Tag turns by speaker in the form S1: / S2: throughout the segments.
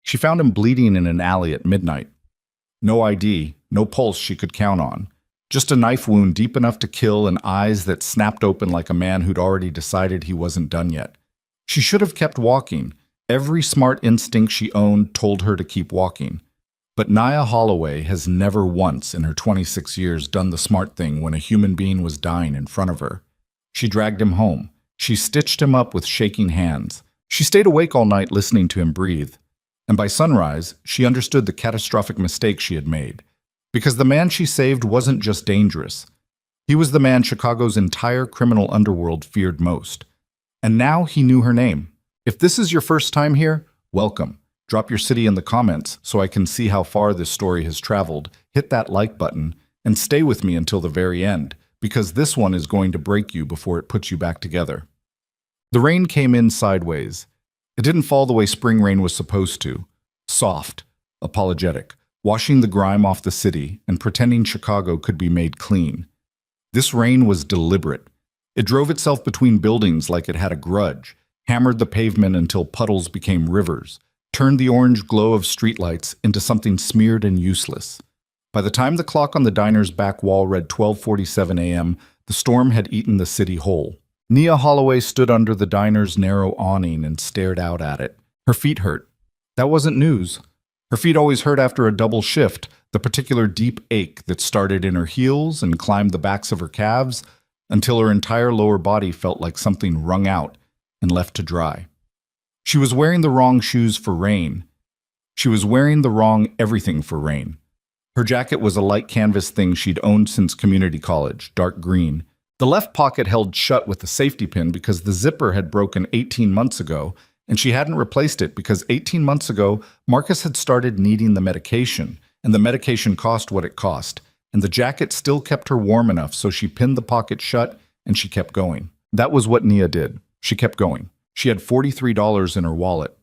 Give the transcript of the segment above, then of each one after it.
S1: She found him bleeding in an alley at midnight. No ID, no pulse she could count on. Just a knife wound deep enough to kill and eyes that snapped open like a man who'd already decided he wasn't done yet. She should have kept walking. Every smart instinct she owned told her to keep walking. But Nia Holloway has never once in her 26 years done the smart thing when a human being was dying in front of her. She dragged him home. She stitched him up with shaking hands. She stayed awake all night listening to him breathe. And by sunrise, she understood the catastrophic mistake she had made. Because the man she saved wasn't just dangerous. He was the man Chicago's entire criminal underworld feared most. And now he knew her name. If this is your first time here, welcome. Drop your city in the comments so I can see how far this story has traveled. Hit that like button and stay with me until the very end, because this one is going to break you before it puts you back together. The rain came in sideways. It didn't fall the way spring rain was supposed to. Soft, apologetic, washing the grime off the city and pretending Chicago could be made clean. This rain was deliberate. It drove itself between buildings like it had a grudge, hammered the pavement until puddles became rivers, turned the orange glow of streetlights into something smeared and useless. By the time the clock on the diner's back wall read 12:47 a.m., the storm had eaten the city whole. Nia Holloway stood under the diner's narrow awning and stared out at it. Her feet hurt. That wasn't news. Her feet always hurt after a double shift, the particular deep ache that started in her heels and climbed the backs of her calves until her entire lower body felt like something wrung out and left to dry. She was wearing the wrong shoes for rain. She was wearing the wrong everything for rain. Her jacket was a light canvas thing she'd owned since community college, dark green. The left pocket held shut with a safety pin because the zipper had broken 18 months ago, and she hadn't replaced it because 18 months ago, Marcus had started needing the medication, and the medication cost what it cost, and the jacket still kept her warm enough so she pinned the pocket shut and she kept going. That was what Nia did. She kept going. She had $43 in her wallet.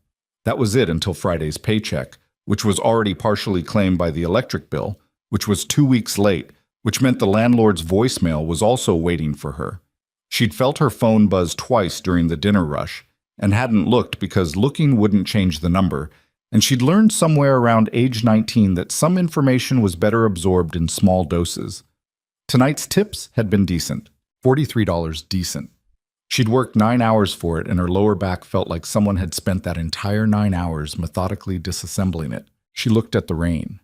S1: That was it until Friday's paycheck, which was already partially claimed by the electric bill, which was 2 weeks late, which meant the landlord's voicemail was also waiting for her. She'd felt her phone buzz twice during the dinner rush, and hadn't looked because looking wouldn't change the number, and she'd learned somewhere around age 19 that some information was better absorbed in small doses. Tonight's tips had been decent. $43 decent. She'd worked 9 hours for it, and her lower back felt like someone had spent that entire 9 hours methodically disassembling it. She looked at the rain.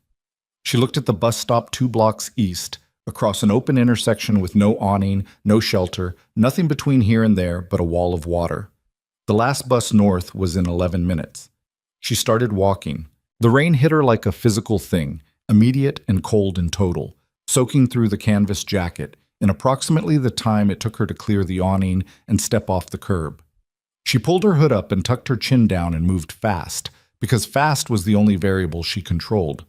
S1: She looked at the bus stop 2 blocks east, across an open intersection with no awning, no shelter, nothing between here and there but a wall of water. The last bus north was in 11 minutes. She started walking. The rain hit her like a physical thing, immediate and cold in total, soaking through the canvas jacket, in approximately the time it took her to clear the awning and step off the curb. She pulled her hood up and tucked her chin down and moved fast, because fast was the only variable she controlled.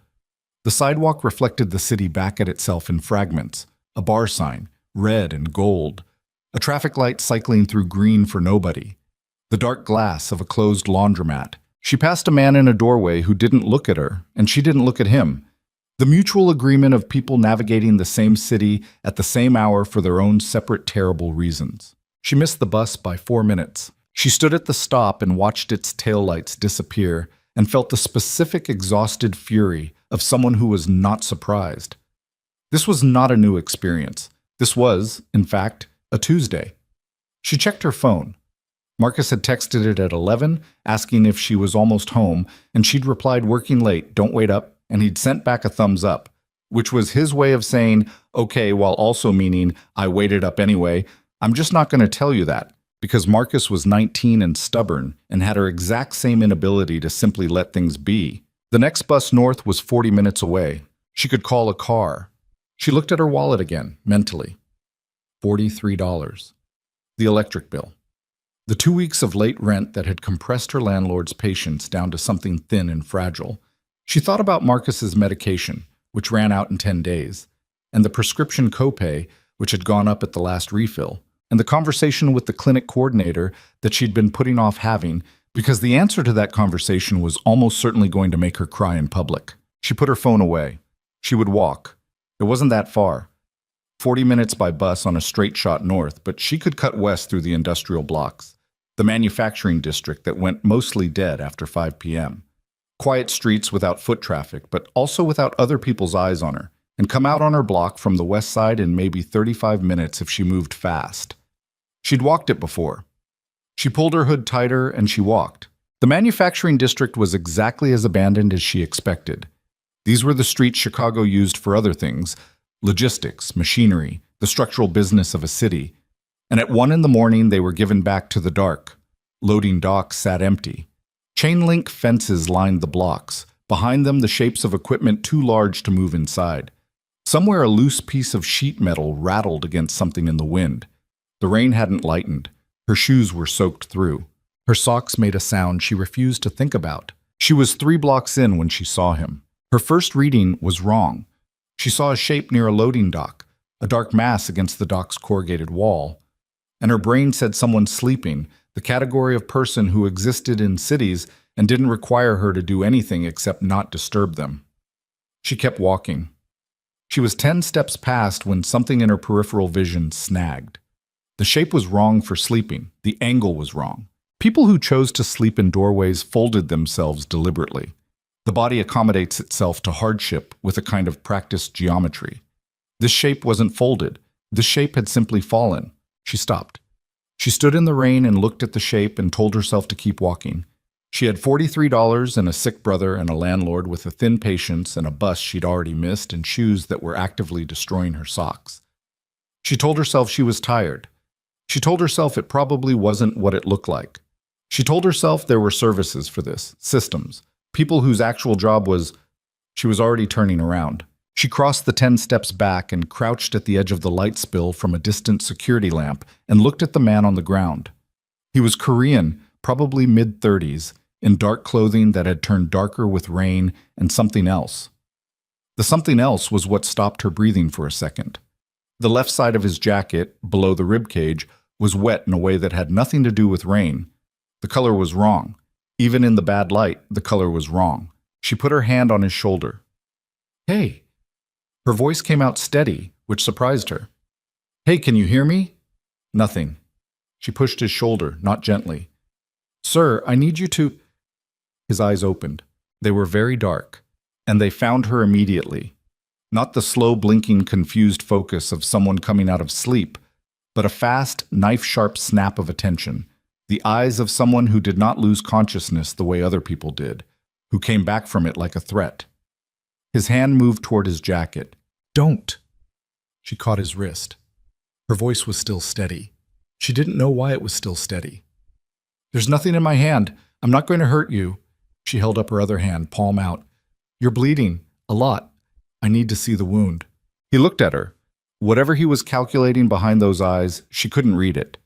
S1: The sidewalk reflected the city back at itself in fragments, a bar sign, red and gold, a traffic light cycling through green for nobody, the dark glass of a closed laundromat. She passed a man in a doorway who didn't look at her, and she didn't look at him. The mutual agreement of people navigating the same city at the same hour for their own separate terrible reasons. She missed the bus by 4 minutes. She stood at the stop and watched its taillights disappear and felt the specific exhausted fury of someone who was not surprised. This was not a new experience. This was, in fact, a Tuesday. She checked her phone. Marcus had texted it at 11, asking if she was almost home, and she'd replied working late, don't wait up, and he'd sent back a thumbs up, which was his way of saying, okay, while also meaning, I waited up anyway. I'm just not going to tell you that, because Marcus was 19 and stubborn and had her exact same inability to simply let things be. The next bus north was 40 minutes away. She could call a car. She looked at her wallet again, mentally. $43. The electric bill. The 2 weeks of late rent that had compressed her landlord's patience down to something thin and fragile. She thought about Marcus's medication, which ran out in 10 days, and the prescription copay, which had gone up at the last refill, and the conversation with the clinic coordinator that she'd been putting off having because the answer to that conversation was almost certainly going to make her cry in public. She put her phone away. She would walk. It wasn't that far. 40 minutes by bus on a straight shot north, but she could cut west through the industrial blocks, the manufacturing district that went mostly dead after 5 p.m. Quiet streets without foot traffic, but also without other people's eyes on her, and come out on her block from the west side in maybe 35 minutes if she moved fast. She'd walked it before. She pulled her hood tighter and she walked. The manufacturing district was exactly as abandoned as she expected. These were the streets Chicago used for other things: logistics, machinery, the structural business of a city. And at 1 in the morning, they were given back to the dark. Loading docks sat empty. Chain-link fences lined the blocks. Behind them, the shapes of equipment too large to move inside. Somewhere, a loose piece of sheet metal rattled against something in the wind. The rain hadn't lightened. Her shoes were soaked through. Her socks made a sound she refused to think about. She was 3 blocks in when she saw him. Her first reading was wrong. She saw a shape near a loading dock, a dark mass against the dock's corrugated wall. And her brain said someone sleeping, the category of person who existed in cities and didn't require her to do anything except not disturb them. She kept walking. She was 10 steps past when something in her peripheral vision snagged. The shape was wrong for sleeping. The angle was wrong. People who chose to sleep in doorways folded themselves deliberately. The body accommodates itself to hardship with a kind of practiced geometry. This shape wasn't folded. This shape had simply fallen. She stopped. She stood in the rain and looked at the shape and told herself to keep walking. She had $43 and a sick brother and a landlord with a thin patience and a bus she'd already missed and shoes that were actively destroying her socks. She told herself she was tired. She told herself it probably wasn't what it looked like. She told herself there were services for this, systems, people whose actual job was... She was already turning around. She crossed the 10 steps back and crouched at the edge of the light spill from a distant security lamp and looked at the man on the ground. He was Korean, probably mid-30s, in dark clothing that had turned darker with rain and something else. The something else was what stopped her breathing for a second. The left side of his jacket, below the ribcage, was wet in a way that had nothing to do with rain. The color was wrong. Even in the bad light, the color was wrong. She put her hand on his shoulder. "Hey." Her voice came out steady, which surprised her. "Hey, can you hear me?" Nothing. She pushed his shoulder, not gently. "Sir, I need you to..." His eyes opened. They were very dark, and they found her immediately. Not the slow, blinking, confused focus of someone coming out of sleep, but a fast, knife-sharp snap of attention. The eyes of someone who did not lose consciousness the way other people did, who came back from it like a threat. His hand moved toward his jacket. "Don't!" She caught his wrist. Her voice was still steady. She didn't know why it was still steady. "There's nothing in my hand. I'm not going to hurt you." She held up her other hand, palm out. "You're bleeding. A lot. I need to see the wound." He looked at her. Whatever he was calculating behind those eyes, she couldn't read it.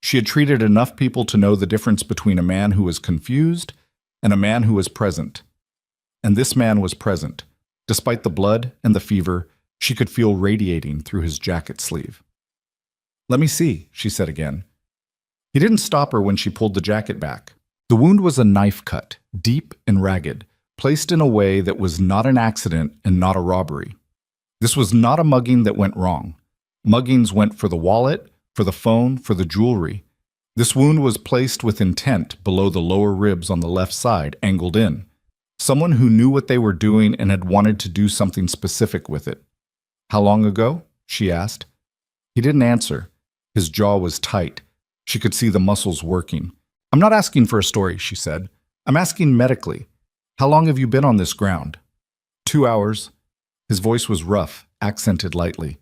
S1: She had treated enough people to know the difference between a man who was confused and a man who was present. And this man was present. Despite the blood and the fever, she could feel radiating through his jacket sleeve. "Let me see," she said again. He didn't stop her when she pulled the jacket back. The wound was a knife cut, deep and ragged, placed in a way that was not an accident and not a robbery. This was not a mugging that went wrong. Muggings went for the wallet, for the phone, for the jewelry. This wound was placed with intent below the lower ribs on the left side, angled in. Someone who knew what they were doing and had wanted to do something specific with it. "How long ago?" she asked. He didn't answer. His jaw was tight. She could see the muscles working. "I'm not asking for a story," she said. "I'm asking medically. How long have you been on this ground?" 2 hours. His voice was rough, accented lightly.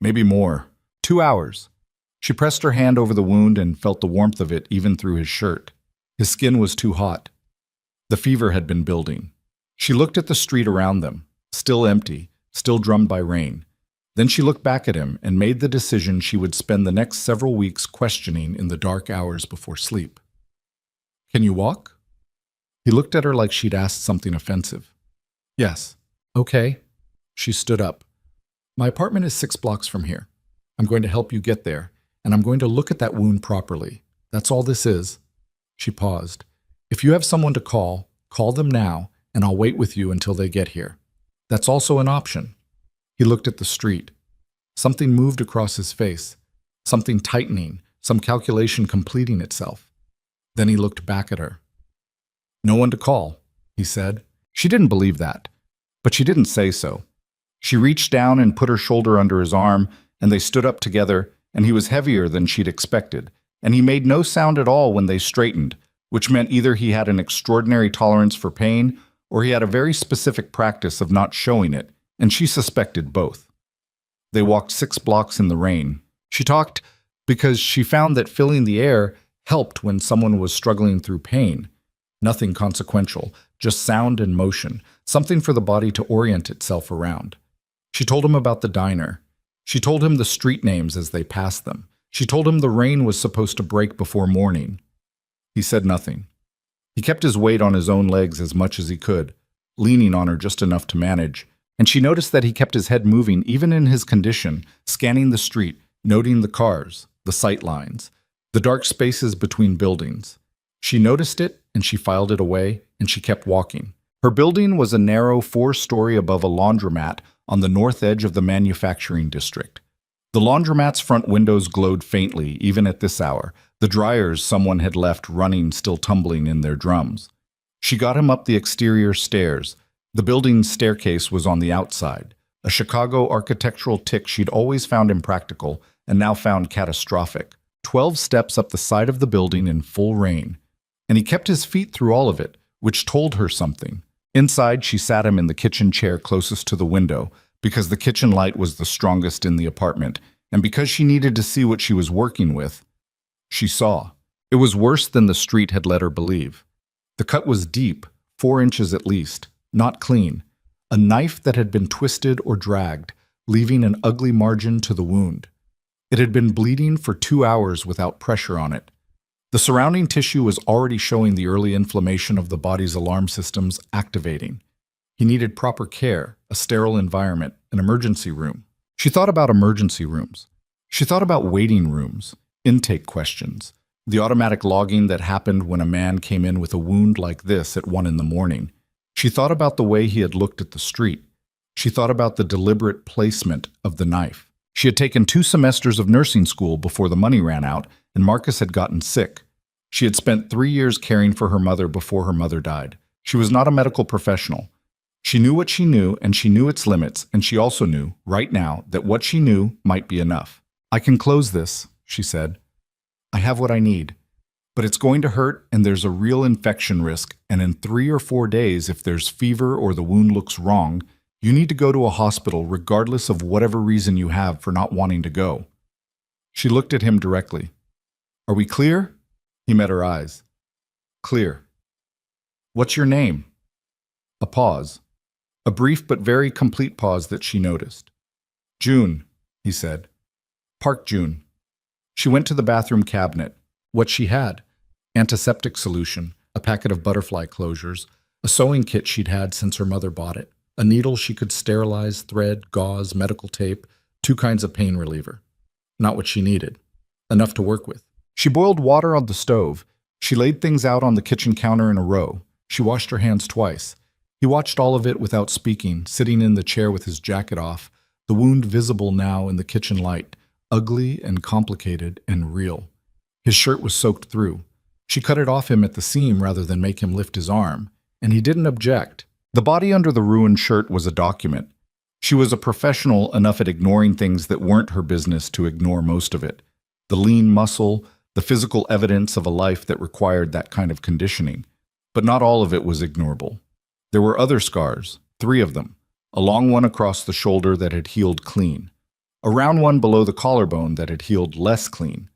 S1: "Maybe more. 2 hours." She pressed her hand over the wound and felt the warmth of it even through his shirt. His skin was too hot. The fever had been building. She looked at the street around them, still empty, still drummed by rain. Then she looked back at him and made the decision she would spend the next several weeks questioning in the dark hours before sleep. "Can you walk?" He looked at her like she'd asked something offensive. "Yes." "Okay." She stood up. "My apartment is 6 blocks from here. I'm going to help you get there, and I'm going to look at that wound properly. That's all this is." She paused. "If you have someone to call them now, and I'll wait with you until they get here. That's also an option." He looked at the street. Something moved across his face, something tightening, some calculation completing itself. Then he looked back at her. "No one to call," he said. She didn't believe that, but she didn't say so. She reached down and put her shoulder under his arm, and they stood up together, and he was heavier than she'd expected, and he made no sound at all when they straightened, which meant either he had an extraordinary tolerance for pain or he had a very specific practice of not showing it, and she suspected both. They walked 6 blocks in the rain. She talked because she found that filling the air helped when someone was struggling through pain. Nothing consequential, just sound and motion, something for the body to orient itself around. She told him about the diner. She told him the street names as they passed them. She told him the rain was supposed to break before morning. He said nothing. He kept his weight on his own legs as much as he could, leaning on her just enough to manage, and she noticed that he kept his head moving even in his condition, scanning the street, noting the cars, the sight lines, the dark spaces between buildings. She noticed it, and she filed it away, and she kept walking. Her building was a narrow 4-story above a laundromat on the north edge of the manufacturing district. The laundromat's front windows glowed faintly, even at this hour, the dryers someone had left running still tumbling in their drums. She got him up the exterior stairs. The building's staircase was on the outside, a Chicago architectural tic she'd always found impractical and now found catastrophic. 12 steps up the side of the building in full rain. And he kept his feet through all of it, which told her something. Inside, she sat him in the kitchen chair closest to the window, because the kitchen light was the strongest in the apartment, and because she needed to see what she was working with. She saw. It was worse than the street had led her believe. The cut was deep, 4 inches at least, not clean. A knife that had been twisted or dragged, leaving an ugly margin to the wound. It had been bleeding for 2 hours without pressure on it. The surrounding tissue was already showing the early inflammation of the body's alarm systems activating. He needed proper care, a sterile environment, an emergency room. She thought about emergency rooms. She thought about waiting rooms, intake questions, the automatic logging that happened when a man came in with a wound like this at 1 a.m. She thought about the way he had looked at the street. She thought about the deliberate placement of the knife. She had taken 2 semesters of nursing school before the money ran out, and Marcus had gotten sick. She had spent 3 years caring for her mother before her mother died. She was not a medical professional. She knew what she knew, and she knew its limits, and she also knew, right now, that what she knew might be enough. "I can close this," she said. "I have what I need. But it's going to hurt, and there's a real infection risk, and in 3 or 4 days, if there's fever or the wound looks wrong, you need to go to a hospital regardless of whatever reason you have for not wanting to go." She looked at him directly. "Are we clear?" He met her eyes. "Clear." "What's your name?" A pause. A brief but very complete pause that she noticed. "June," he said. "Park June." She went to the bathroom cabinet. What she had: antiseptic solution, a packet of butterfly closures, a sewing kit she'd had since her mother bought it, a needle she could sterilize, thread, gauze, medical tape, 2 kinds of pain reliever. Not what she needed. Enough to work with. She boiled water on the stove. She laid things out on the kitchen counter in a row. She washed her hands twice. He watched all of it without speaking, sitting in the chair with his jacket off, the wound visible now in the kitchen light, ugly and complicated and real. His shirt was soaked through. She cut it off him at the seam rather than make him lift his arm, and he didn't object. The body under the ruined shirt was a document. She was a professional enough at ignoring things that weren't her business to ignore most of it. The lean muscle, the physical evidence of a life that required that kind of conditioning. But not all of it was ignorable. There were other scars, 3 of them, a long one across the shoulder that had healed clean, a round one below the collarbone that had healed less clean,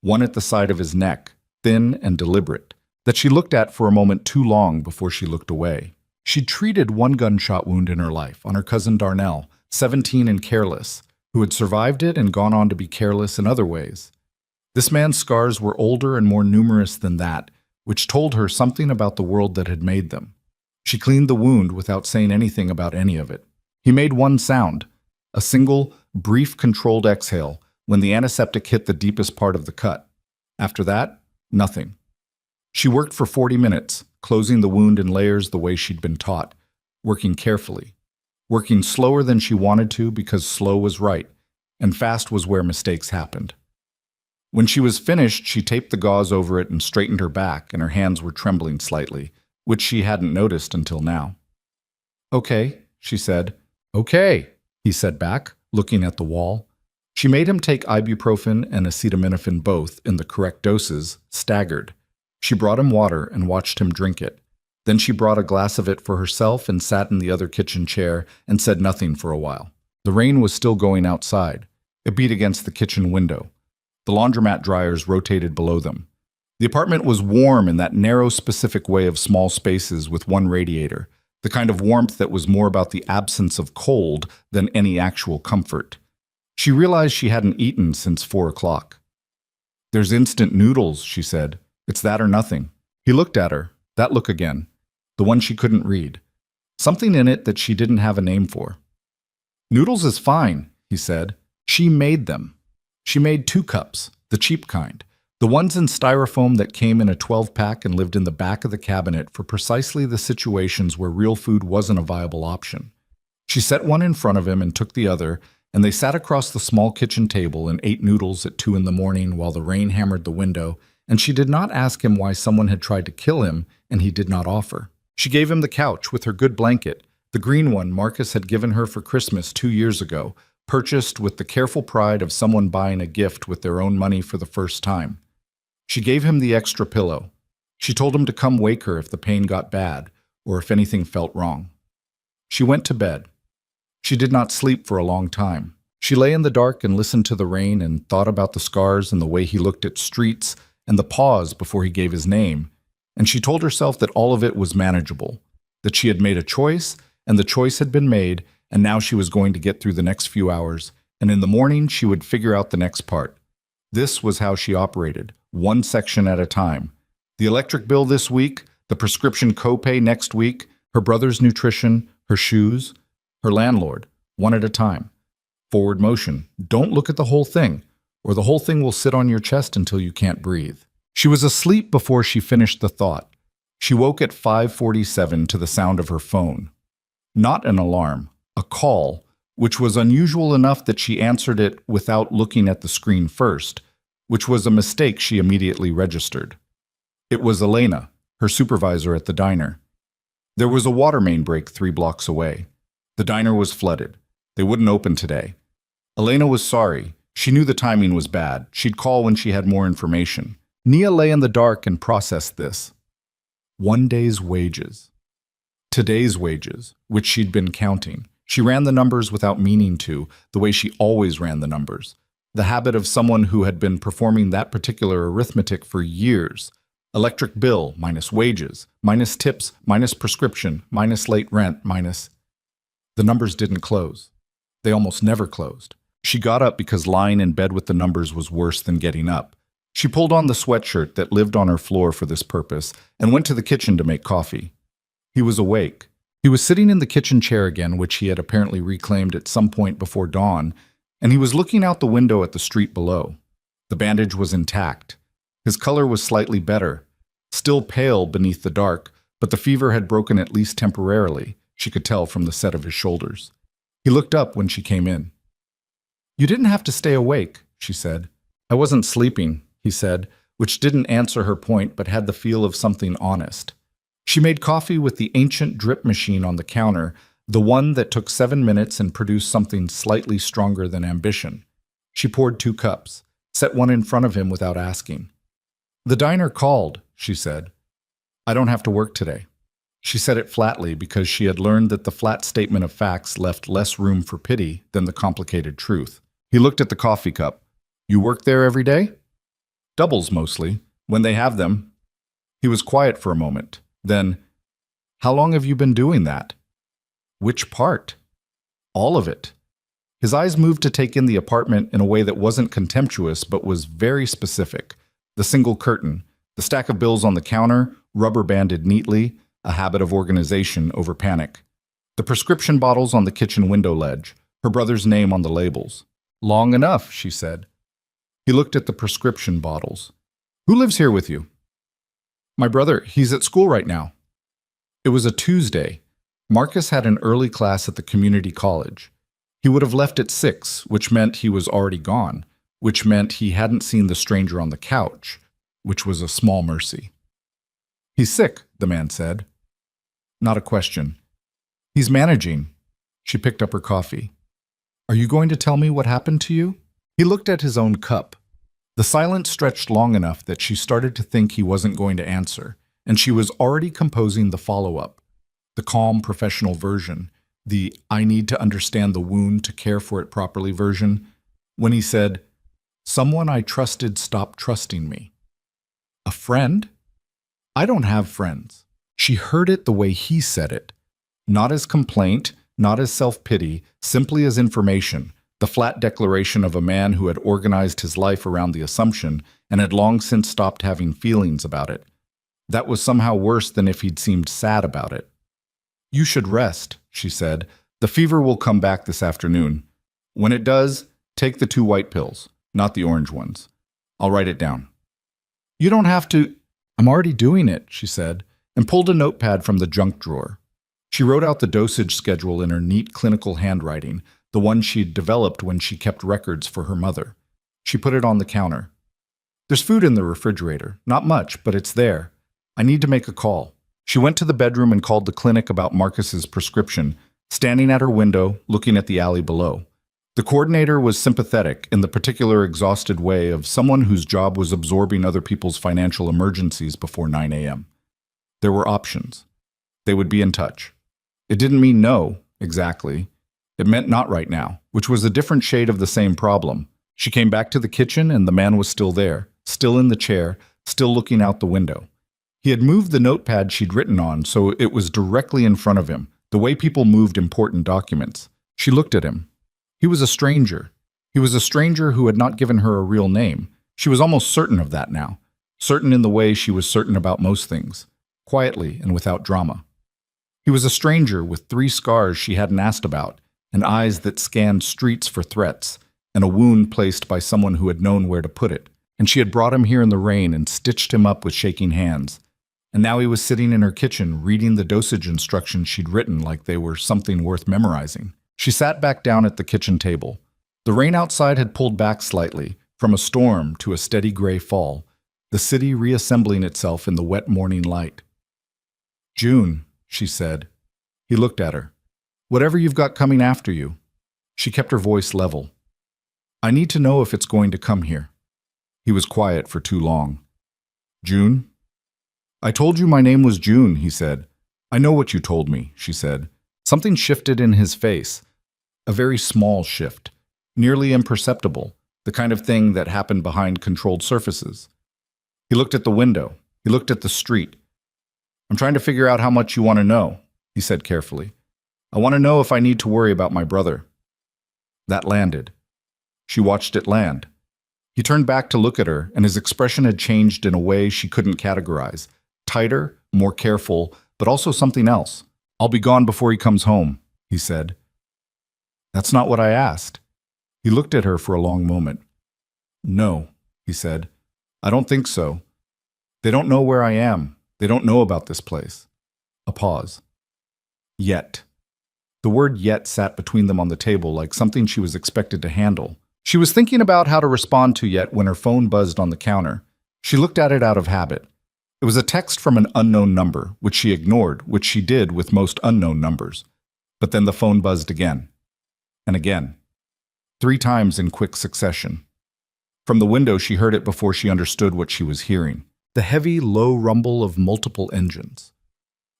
S1: one at the side of his neck, thin and deliberate, that she looked at for a moment too long before she looked away. She'd treated 1 gunshot wound in her life on her cousin Darnell, 17 and careless, who had survived it and gone on to be careless in other ways. This man's scars were older and more numerous than that, which told her something about the world that had made them. She cleaned the wound without saying anything about any of it. He made one sound, a single, brief, controlled exhale when the antiseptic hit the deepest part of the cut. After that, nothing. She worked for 40 minutes, closing the wound in layers the way she'd been taught, working carefully, working slower than she wanted to because slow was right, and fast was where mistakes happened. When she was finished, she taped the gauze over it and straightened her back, and her hands were trembling slightly, which she hadn't noticed until now. Okay, she said. Okay, he said back, looking at the wall. She made him take ibuprofen and acetaminophen both in the correct doses, staggered. She brought him water and watched him drink it. Then she brought a glass of it for herself and sat in the other kitchen chair and said nothing for a while. The rain was still going outside. It beat against the kitchen window. The laundromat dryers rotated below them. The apartment was warm in that narrow, specific way of small spaces with one radiator, the kind of warmth that was more about the absence of cold than any actual comfort. She realized she hadn't eaten since 4 o'clock. "There's instant noodles," she said. "It's that or nothing." He looked at her, that look again, the one she couldn't read. Something in it that she didn't have a name for. "Noodles is fine," he said. She made them. She made 2 cups, the cheap kind, the ones in styrofoam that came in a 12-pack and lived in the back of the cabinet for precisely the situations where real food wasn't a viable option. She set one in front of him and took the other, and they sat across the small kitchen table and ate noodles at 2 in the morning while the rain hammered the window, and she did not ask him why someone had tried to kill him, and he did not offer. She gave him the couch with her good blanket, the green one Marcus had given her for Christmas 2 years ago, purchased with the careful pride of someone buying a gift with their own money for the first time. She gave him the extra pillow. She told him to come wake her if the pain got bad, or if anything felt wrong. She went to bed. She did not sleep for a long time. She lay in the dark and listened to the rain and thought about the scars and the way he looked at streets and the pause before he gave his name, and she told herself that all of it was manageable, that she had made a choice, and the choice had been made, and now she was going to get through the next few hours, and in the morning she would figure out the next part. This was how she operated, one section at a time. The electric bill this week, the prescription copay next week, her brother's nutrition, her shoes, her landlord, one at a time. Forward motion. Don't look at the whole thing, or the whole thing will sit on your chest until you can't breathe. She was asleep before she finished the thought. She woke at 5:47 to the sound of her phone. Not an alarm, a call, which was unusual enough that she answered it without looking at the screen first, which was a mistake she immediately registered. It was Elena, her supervisor at the diner. There was a water main break 3 blocks away. The diner was flooded. They wouldn't open today. Elena was sorry. She knew the timing was bad. She'd call when she had more information. Nia lay in the dark and processed this. 1 day's wages. Today's wages, which she'd been counting. She ran the numbers without meaning to, the way she always ran the numbers. The habit of someone who had been performing that particular arithmetic for years. Electric bill minus wages, minus tips, minus prescription, minus late rent, minus... The numbers didn't close. They almost never closed. She got up because lying in bed with the numbers was worse than getting up. She pulled on the sweatshirt that lived on her floor for this purpose and went to the kitchen to make coffee. He was awake. He was sitting in the kitchen chair again, which he had apparently reclaimed at some point before dawn, and he was looking out the window at the street below. The bandage was intact. His color was slightly better, still pale beneath the dark, but the fever had broken at least temporarily, she could tell from the set of his shoulders. He looked up when she came in. "You didn't have to stay awake," she said. "I wasn't sleeping," he said, which didn't answer her point but had the feel of something honest. She made coffee with the ancient drip machine on the counter, the one that took 7 minutes and produced something slightly stronger than ambition. She poured 2 cups, set one in front of him without asking. "The diner called," she said. "I don't have to work today." She said it flatly because she had learned that the flat statement of facts left less room for pity than the complicated truth. He looked at the coffee cup. "You work there every day?" "Doubles mostly, when they have them." He was quiet for a moment. Then, "How long have you been doing that?" "Which part?" "All of it." His eyes moved to take in the apartment in a way that wasn't contemptuous but was very specific. The single curtain, the stack of bills on the counter, rubber-banded neatly, a habit of organization over panic. The prescription bottles on the kitchen window ledge, her brother's name on the labels. "Long enough," she said. He looked at the prescription bottles. "Who lives here with you?" "My brother. He's at school right now." It was a Tuesday. Marcus had an early class at the community college. He would have left at 6, which meant he was already gone, which meant he hadn't seen the stranger on the couch, which was a small mercy. "He's sick," the man said. Not a question. He's managing. She picked up her coffee. Are you going to tell me what happened to you? He looked at his own cup. The silence stretched long enough that she started to think he wasn't going to answer, and she was already composing the follow-up, the calm, professional version, the I need to understand the wound to care for it properly version, when he said, "Someone I trusted stopped trusting me." A friend? I don't have friends. She heard it the way he said it, not as complaint, not as self-pity, simply as information, the flat declaration of a man who had organized his life around the assumption and had long since stopped having feelings about it. That was somehow worse than if he'd seemed sad about it. You should rest, she said. The fever will come back this afternoon. When it does, take the 2 white pills, not the orange ones. I'll write it down. You don't have to. I'm already doing it, she said, and pulled a notepad from the junk drawer. She wrote out the dosage schedule in her neat clinical handwriting, the one she'd developed when she kept records for her mother. She put it on the counter. There's food in the refrigerator. Not much, but it's there. I need to make a call. She went to the bedroom and called the clinic about Marcus's prescription, standing at her window, looking at the alley below. The coordinator was sympathetic in the particular exhausted way of someone whose job was absorbing other people's financial emergencies before 9 a.m. There were options. They would be in touch. It didn't mean no, exactly. It meant not right now, which was a different shade of the same problem. She came back to the kitchen and the man was still there, still in the chair, still looking out the window. He had moved the notepad she'd written on so it was directly in front of him, the way people moved important documents. She looked at him. He was a stranger. He was a stranger who had not given her a real name. She was almost certain of that now, certain in the way she was certain about most things, quietly and without drama. He was a stranger with 3 scars she hadn't asked about, and eyes that scanned streets for threats, and a wound placed by someone who had known where to put it. And she had brought him here in the rain and stitched him up with shaking hands. And now he was sitting in her kitchen reading the dosage instructions she'd written like they were something worth memorizing. She sat back down at the kitchen table. The rain outside had pulled back slightly, from a storm to a steady gray fall, the city reassembling itself in the wet morning light. June, she said. He looked at her. Whatever you've got coming after you. She kept her voice level. I need to know if it's going to come here. He was quiet for too long. June? I told you my name was June, he said. I know what you told me, she said. Something shifted in his face. A very small shift, nearly imperceptible, the kind of thing that happened behind controlled surfaces. He looked at the window. He looked at the street. I'm trying to figure out how much you want to know, he said carefully. I want to know if I need to worry about my brother. That landed. She watched it land. He turned back to look at her, and his expression had changed in a way she couldn't categorize. Tighter, more careful, but also something else. I'll be gone before he comes home, he said. That's not what I asked. He looked at her for a long moment. No, he said. I don't think so. They don't know where I am. They don't know about this place. A pause. Yet. The word yet sat between them on the table like something she was expected to handle. She was thinking about how to respond to yet when her phone buzzed on the counter. She looked at it out of habit. It was a text from an unknown number, which she ignored, which she did with most unknown numbers. But then the phone buzzed again. And again. 3 times in quick succession. From the window she heard it before she understood what she was hearing. The heavy, low rumble of multiple engines.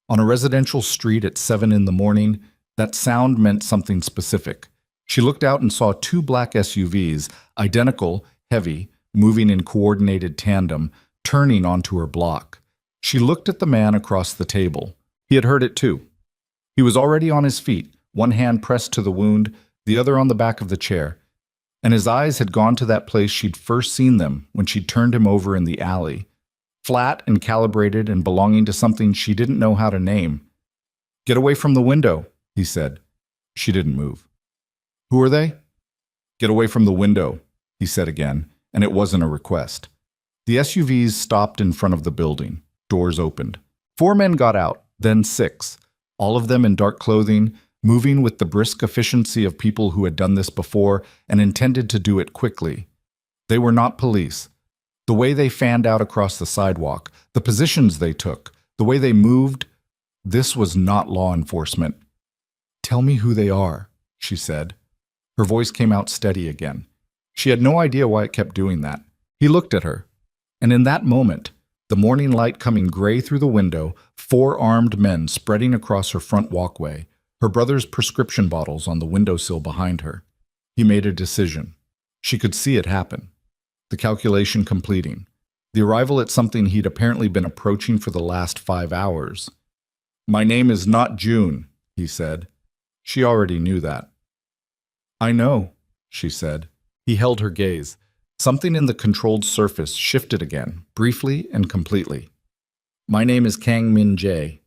S1: On a residential street at 7 in the morning, that sound meant something specific. She looked out and saw 2 black SUVs, identical, heavy, moving in coordinated tandem, turning onto her block. She looked at the man across the table. He had heard it too. He was already on his feet, one hand pressed to the wound, the other on the back of the chair. And his eyes had gone to that place she'd first seen them when she turned him over in the alley. Flat and calibrated and belonging to something she didn't know how to name. Get away from the window, he said. She didn't move. Who are they? Get away from the window, he said again, and it wasn't a request. The SUVs stopped in front of the building. Doors opened. 4 men got out, then 6, all of them in dark clothing, moving with the brisk efficiency of people who had done this before and intended to do it quickly. They were not police. The way they fanned out across the sidewalk, the positions they took, the way they moved, this was not law enforcement. Tell me who they are, she said. Her voice came out steady again. She had no idea why it kept doing that. He looked at her, and in that moment, the morning light coming gray through the window, 4 armed men spreading across her front walkway, her brother's prescription bottles on the windowsill behind her. He made a decision. She could see it happen. The calculation completing. The arrival at something he'd apparently been approaching for the last 5 hours. My name is not June, he said. She already knew that. I know, she said. He held her gaze. Something in the controlled surface shifted again, briefly and completely. My name is Kang Min Jae.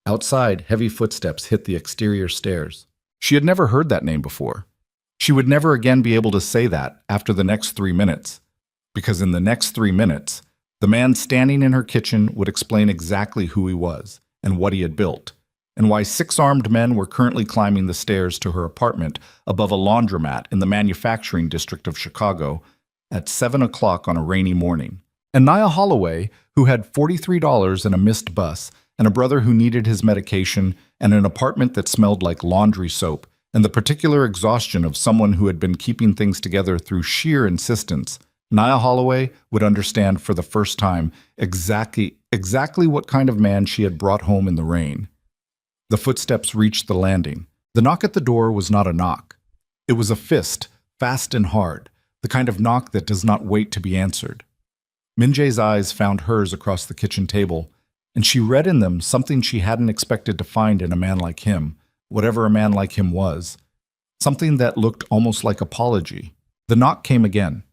S1: Outside, heavy footsteps hit the exterior stairs. She had never heard that name before. She would never again be able to say that after the next 3 minutes. Because in the next 3 minutes, the man standing in her kitchen would explain exactly who he was and what he had built, and why 6 armed men were currently climbing the stairs to her apartment above a laundromat in the manufacturing district of Chicago at 7 o'clock on a rainy morning. And Nia Holloway, who had $43 and a missed bus, and a brother who needed his medication, and an apartment that smelled like laundry soap, and the particular exhaustion of someone who had been keeping things together through sheer insistence, Nia Holloway would understand for the first time exactly what kind of man she had brought home in the rain. The footsteps reached the landing. The knock at the door was not a knock. It was a fist, fast and hard, the kind of knock that does not wait to be answered. Min Jae's eyes found hers across the kitchen table, and she read in them something she hadn't expected to find in a man like him, whatever a man like him was. Something that looked almost like apology. The knock came again.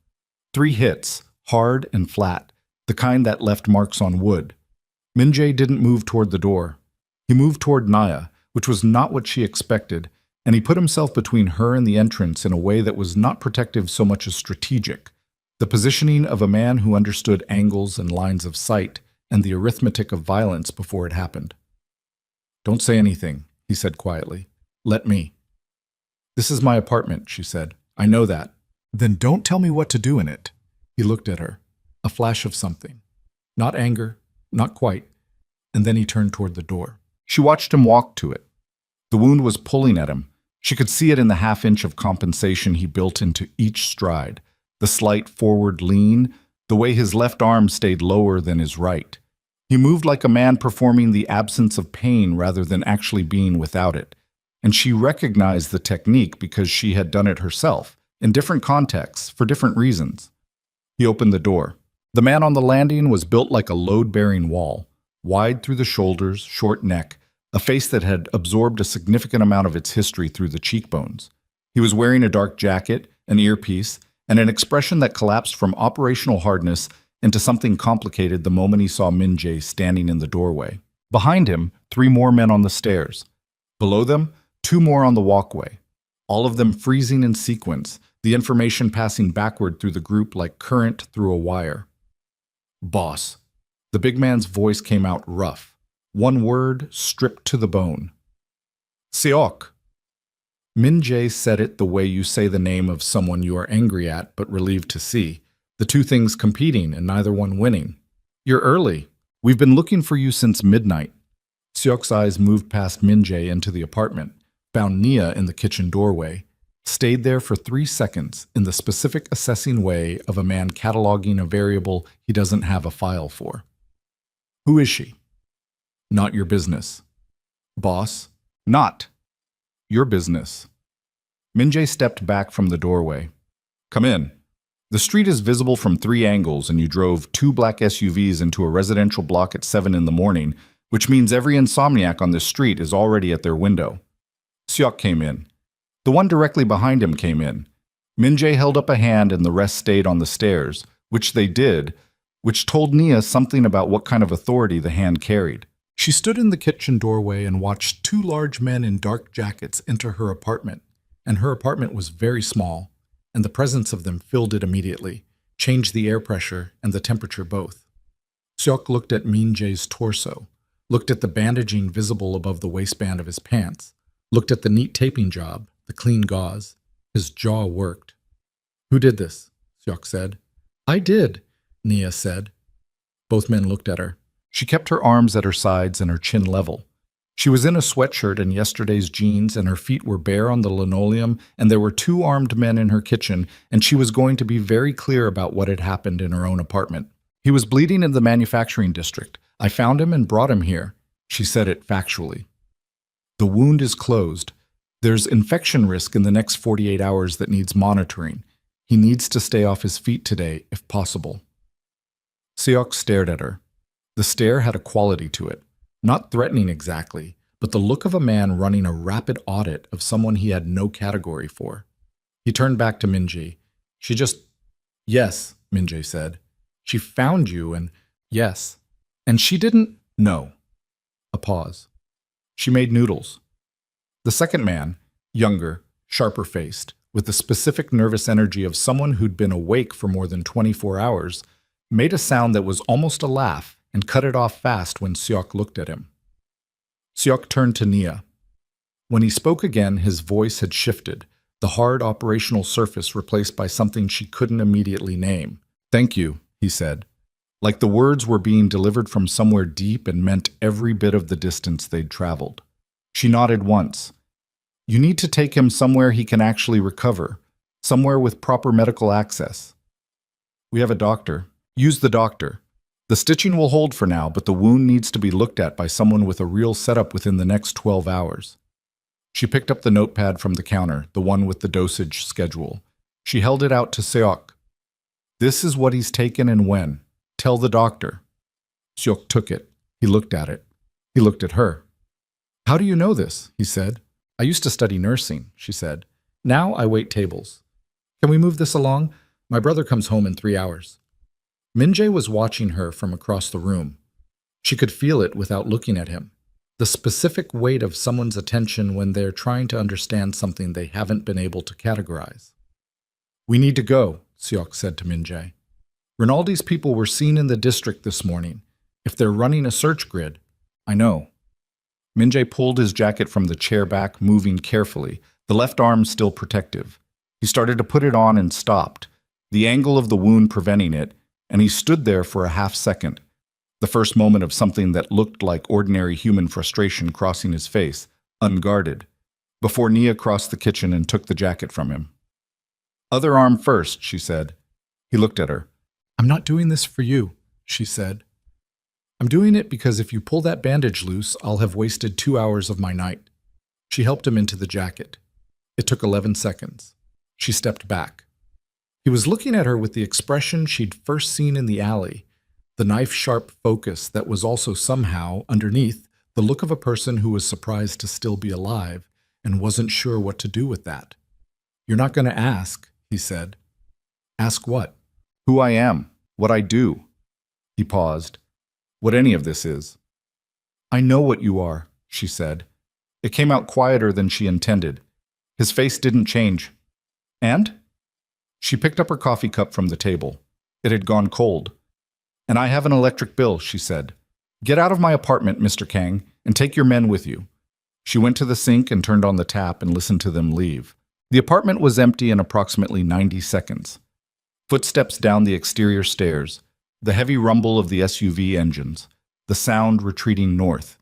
S1: 3 hits, hard and flat, the kind that left marks on wood. Min Jae didn't move toward the door. He moved toward Nia, which was not what she expected, and he put himself between her and the entrance in a way that was not protective so much as strategic. The positioning of a man who understood angles and lines of sight and the arithmetic of violence before it happened. Don't say anything, he said quietly. Let me. This is my apartment, she said. I know that. Then don't tell me what to do in it. He looked at her. A flash of something. Not anger, not quite. And then he turned toward the door. She watched him walk to it. The wound was pulling at him. She could see it in the half-inch of compensation he built into each stride. The slight forward lean, the way his left arm stayed lower than his right. He moved like a man performing the absence of pain rather than actually being without it. And she recognized the technique because she had done it herself, in different contexts, for different reasons. He opened the door. The man on the landing was built like a load-bearing wall, wide through the shoulders, short neck, a face that had absorbed a significant amount of its history through the cheekbones. He was wearing a dark jacket, an earpiece, and an expression that collapsed from operational hardness into something complicated the moment he saw Min Jae standing in the doorway. Behind him, 3 more men on the stairs. Below them, 2 more on the walkway. All of them freezing in sequence, the information passing backward through the group like current through a wire. Boss. The big man's voice came out rough. One word, stripped to the bone. Seok. Min Jae said it the way you say the name of someone you are angry at but relieved to see. The 2 things competing and neither one winning. You're early. We've been looking for you since midnight. Seok's eyes moved past Min Jae into the apartment, found Nia in the kitchen doorway, stayed there for 3 seconds in the specific assessing way of a man cataloging a variable he doesn't have a file for. Who is she? Not your business. Boss? Not your business. Min Jae stepped back from the doorway. Come in. The street is visible from 3 angles and you drove 2 black SUVs into a residential block at 7 in the morning, which means every insomniac on this street is already at their window. Seok came in. The one directly behind him came in. Min Jae held up a hand and the rest stayed on the stairs, which they did, which told Nia something about what kind of authority the hand carried. She stood in the kitchen doorway and watched 2 large men in dark jackets enter her apartment, and her apartment was very small, and the presence of them filled it immediately, changed the air pressure and the temperature both. Seok looked at Min Jae's torso, looked at the bandaging visible above the waistband of his pants, looked at the neat taping job, the clean gauze. His jaw worked. Who did this? Seok said. I did, Nia said. Both men looked at her. She kept her arms at her sides and her chin level. She was in a sweatshirt and yesterday's jeans, and her feet were bare on the linoleum, and there were two armed men in her kitchen, and she was going to be very clear about what had happened in her own apartment. He was bleeding in the manufacturing district. I found him and brought him here. She said it factually. The wound is closed. There's infection risk in the next 48 hours that needs monitoring. He needs to stay off his feet today, if possible. Seok stared at her. The stare had a quality to it. Not threatening exactly, but the look of a man running a rapid audit of someone he had no category for. He turned back to Minjae. Yes, Minjae said. She found you and, yes. And she didn't, no. A pause. She made noodles. The second man, younger, sharper-faced, with the specific nervous energy of someone who'd been awake for more than 24 hours, made a sound that was almost a laugh and cut it off fast when Seok looked at him. Seok turned to Nia. When he spoke again, his voice had shifted, the hard operational surface replaced by something she couldn't immediately name. Thank you, he said, like the words were being delivered from somewhere deep and meant every bit of the distance they'd traveled. She nodded once. You need to take him somewhere he can actually recover, somewhere with proper medical access. We have a doctor. Use the doctor. The stitching will hold for now, but the wound needs to be looked at by someone with a real setup within the next 12 hours. She picked up the notepad from the counter, the one with the dosage schedule. She held it out to Seok. This is what he's taken and when. Tell the doctor. Seok took it. He looked at it. He looked at her. How do you know this? He said. I used to study nursing, she said. Now I wait tables. Can we move this along? My brother comes home in 3 hours. Minjae was watching her from across the room. She could feel it without looking at him. The specific weight of someone's attention when they're trying to understand something they haven't been able to categorize. We need to go, Seok said to Minjae. Rinaldi's people were seen in the district this morning. If they're running a search grid, I know. Minjae pulled his jacket from the chair back, moving carefully, the left arm still protective. He started to put it on and stopped, the angle of the wound preventing it, and he stood there for a half second, the first moment of something that looked like ordinary human frustration crossing his face, unguarded, before Nia crossed the kitchen and took the jacket from him. Other arm first, she said. He looked at her. I'm not doing this for you, she said. I'm doing it because if you pull that bandage loose, I'll have wasted 2 hours of my night. She helped him into the jacket. It took 11 seconds. She stepped back. He was looking at her with the expression she'd first seen in the alley, the knife-sharp focus that was also somehow, underneath, the look of a person who was surprised to still be alive and wasn't sure what to do with that. You're not going to ask, he said. Ask what? Who I am, what I do. He paused. What any of this is. I know what you are, she said. It came out quieter than she intended. His face didn't change. And? She picked up her coffee cup from the table. It had gone cold. And I have an electric bill, she said. Get out of my apartment, Mr. Kang, and take your men with you. She went to the sink and turned on the tap and listened to them leave. The apartment was empty in approximately 90 seconds. Footsteps down the exterior stairs, the heavy rumble of the SUV engines, the sound retreating north.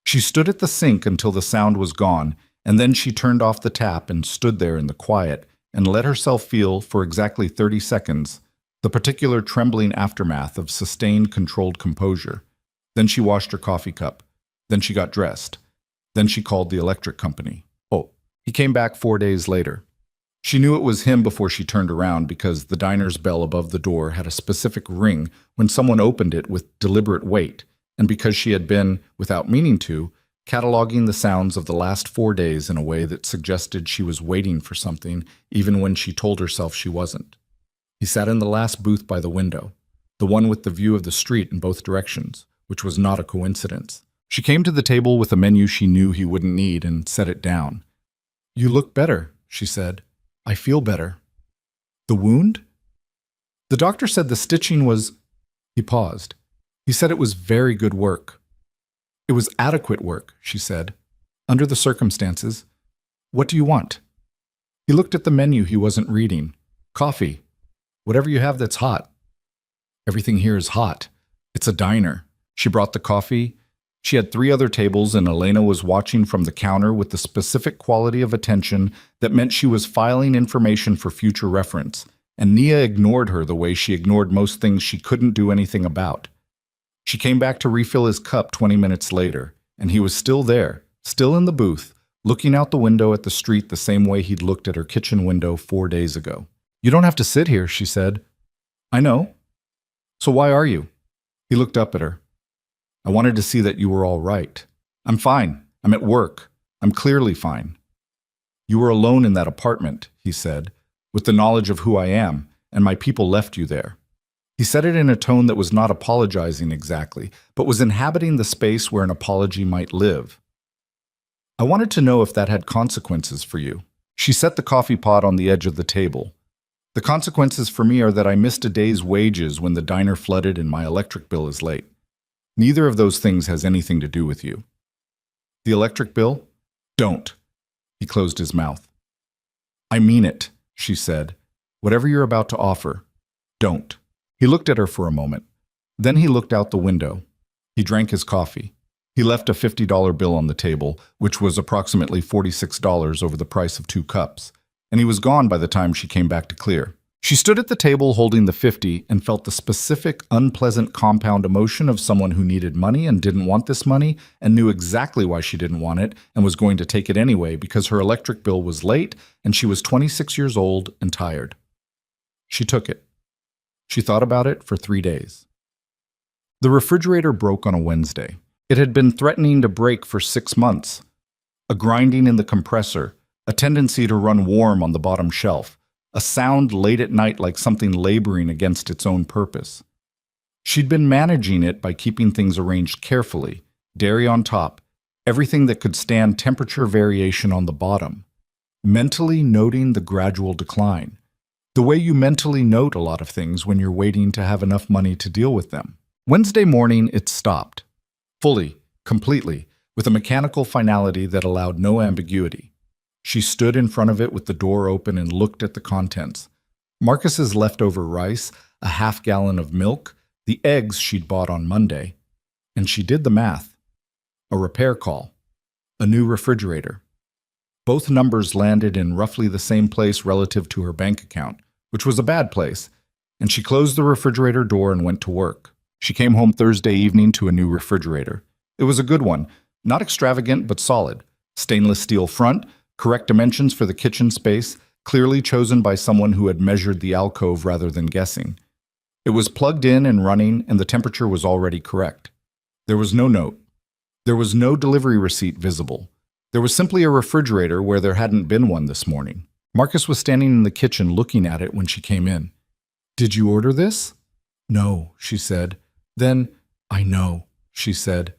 S1: She stood at the sink until the sound was gone, and then she turned off the tap and stood there in the quiet and let herself feel, for exactly 30 seconds, the particular trembling aftermath of sustained, controlled composure. Then she washed her coffee cup. Then she got dressed. Then she called the electric company. Oh, he came back 4 days later. She knew it was him before she turned around because the diner's bell above the door had a specific ring when someone opened it with deliberate weight, and because she had been, without meaning to, cataloging the sounds of the last 4 days in a way that suggested she was waiting for something even when she told herself she wasn't. He sat in the last booth by the window, the one with the view of the street in both directions, which was not a coincidence. She came to the table with a menu she knew he wouldn't need and set it down. You look better, she said. I feel better. The wound? The doctor said the stitching was... He paused. He said it was very good work. It was adequate work, she said. Under the circumstances. What do you want? He looked at the menu he wasn't reading. Coffee. Whatever you have that's hot. Everything here is hot. It's a diner. She brought the coffee. She had 3 other tables, and Elena was watching from the counter with the specific quality of attention that meant she was filing information for future reference, and Nia ignored her the way she ignored most things she couldn't do anything about. She came back to refill his cup 20 minutes later, and he was still there, still in the booth, looking out the window at the street the same way he'd looked at her kitchen window 4 days ago. "You don't have to sit here," she said. "I know. So why are you?" He looked up at her. "I wanted to see that you were all right." "I'm fine. I'm at work. I'm clearly fine." "You were alone in that apartment," he said, "with the knowledge of who I am, and my people left you there." He said it in a tone that was not apologizing exactly, but was inhabiting the space where an apology might live. "I wanted to know if that had consequences for you." She set the coffee pot on the edge of the table. "The consequences for me are that I missed a day's wages when the diner flooded and my electric bill is late. Neither of those things has anything to do with you." "The electric bill? Don't." He closed his mouth. "I mean it," she said. "Whatever you're about to offer, don't." He looked at her for a moment. Then he looked out the window. He drank his coffee. He left a $50 bill on the table, which was approximately $46 over the price of 2 cups, and he was gone by the time she came back to clear. She stood at the table holding the 50 and felt the specific, unpleasant compound emotion of someone who needed money and didn't want this money and knew exactly why she didn't want it and was going to take it anyway because her electric bill was late and she was 26 years old and tired. She took it. She thought about it for 3 days. The refrigerator broke on a Wednesday. It had been threatening to break for 6 months. A grinding in the compressor, a tendency to run warm on the bottom shelf, a sound late at night like something laboring against its own purpose. She'd been managing it by keeping things arranged carefully, dairy on top, everything that could stand temperature variation on the bottom, mentally noting the gradual decline, the way you mentally note a lot of things when you're waiting to have enough money to deal with them. Wednesday morning, it stopped. Fully, completely, with a mechanical finality that allowed no ambiguity. She stood in front of it with the door open and looked at the contents. Marcus's leftover rice, a half-gallon of milk, the eggs she'd bought on Monday. And she did the math. A repair call. A new refrigerator. Both numbers landed in roughly the same place relative to her bank account, which was a bad place, and she closed the refrigerator door and went to work. She came home Thursday evening to a new refrigerator. It was a good one, not extravagant but solid. Stainless steel front, correct dimensions for the kitchen space, clearly chosen by someone who had measured the alcove rather than guessing. It was plugged in and running, and the temperature was already correct. There was no note. There was no delivery receipt visible. There was simply a refrigerator where there hadn't been one this morning. Marcus was standing in the kitchen looking at it when she came in. "Did you order this?" "No," she said. Then, "I know," she said.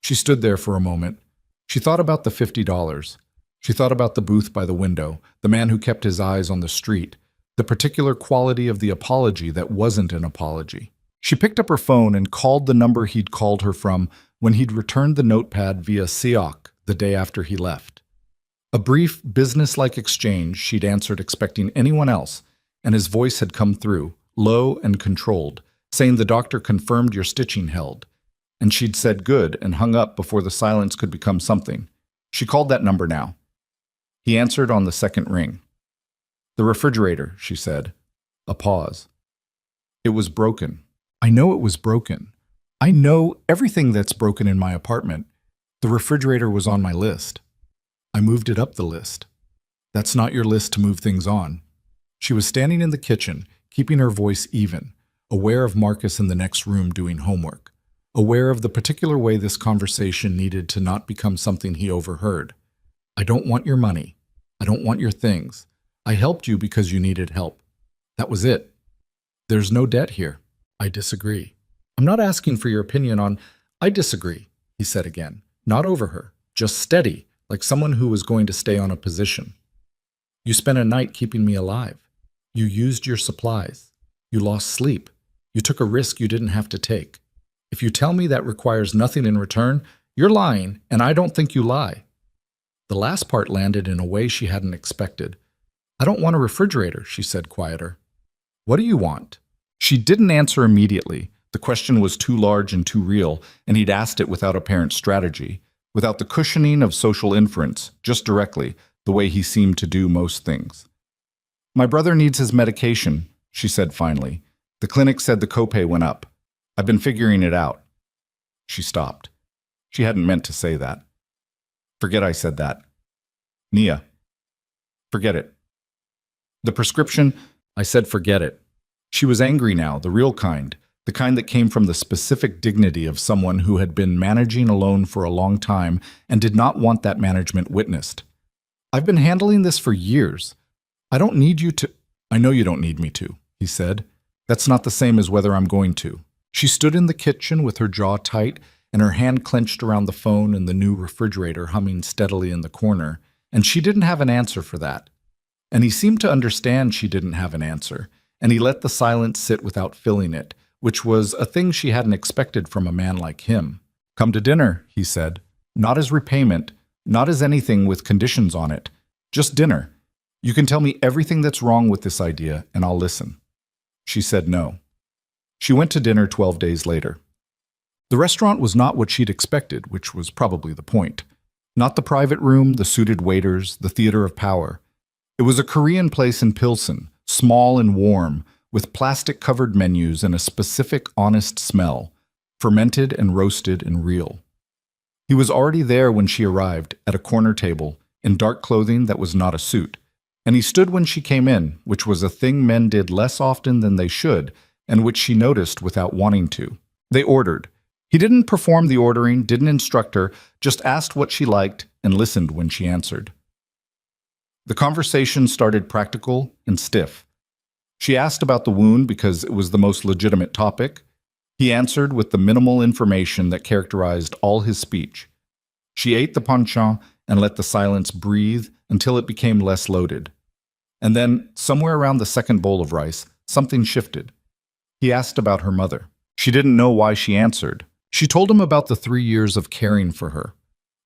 S1: She stood there for a moment. She thought about the $50. She thought about the booth by the window, the man who kept his eyes on the street, the particular quality of the apology that wasn't an apology. She picked up her phone and called the number he'd called her from when he'd returned the notepad via SIOC the day after he left. A brief, business-like exchange she'd answered expecting anyone else, and his voice had come through, low and controlled, saying the doctor confirmed your stitching held. And she'd said good and hung up before the silence could become something. She called that number now. He answered on the second ring. "The refrigerator," she said. A pause. "It was broken." "I know it was broken. I know everything that's broken in my apartment. The refrigerator was on my list. I moved it up the list." "That's not your list to move things on." She was standing in the kitchen, keeping her voice even, aware of Marcus in the next room doing homework, aware of the particular way this conversation needed to not become something he overheard. "I don't want your money. I don't want your things. I helped you because you needed help. That was it. There's no debt here." "I disagree." "I'm not asking for your opinion on—" "I disagree," he said again, not over her, just steady, like someone who was going to stay on a position. "You spent a night keeping me alive. You used your supplies. You lost sleep. You took a risk you didn't have to take. If you tell me that requires nothing in return, you're lying, and I don't think you lie." The last part landed in a way she hadn't expected. "I don't want a refrigerator," she said quieter. "What do you want?" She didn't answer immediately, The question was too large and too real, and he'd asked it without apparent strategy, without the cushioning of social inference, just directly, the way he seemed to do most things. "My brother needs his medication," she said finally. "The clinic said the copay went up. I've been figuring it out." She stopped. She hadn't meant to say that. "Forget I said that. Nia, forget it." "The prescription," I said forget it. She was angry now, the real kind, the kind that came from the specific dignity of someone who had been managing alone for a long time and did not want that management witnessed. "I've been handling this for years. I don't need you to—" "I know you don't need me to," he said. "That's not the same as whether I'm going to." She stood in the kitchen with her jaw tight and her hand clenched around the phone and the new refrigerator humming steadily in the corner, and she didn't have an answer for that. And he seemed to understand she didn't have an answer, and he let the silence sit without filling it, which was a thing she hadn't expected from a man like him. "Come to dinner," he said. "Not as repayment, not as anything with conditions on it. Just dinner. You can tell me everything that's wrong with this idea, and I'll listen." She said no. She went to dinner 12 days later. The restaurant was not what she'd expected, which was probably the point. Not the private room, the suited waiters, the theater of power. It was a Korean place in Pilsen, small and warm, with plastic-covered menus and a specific, honest smell, fermented and roasted and real. He was already there when she arrived, at a corner table, in dark clothing that was not a suit, and he stood when she came in, which was a thing men did less often than they should, and which she noticed without wanting to. They ordered. He didn't perform the ordering, didn't instruct her, just asked what she liked and listened when she answered. The conversation started practical and stiff. She asked about the wound because it was the most legitimate topic. He answered with the minimal information that characterized all his speech. She ate the panchan and let the silence breathe until it became less loaded. And then, somewhere around the second bowl of rice, something shifted. He asked about her mother. She didn't know why she answered. She told him about the 3 years of caring for her,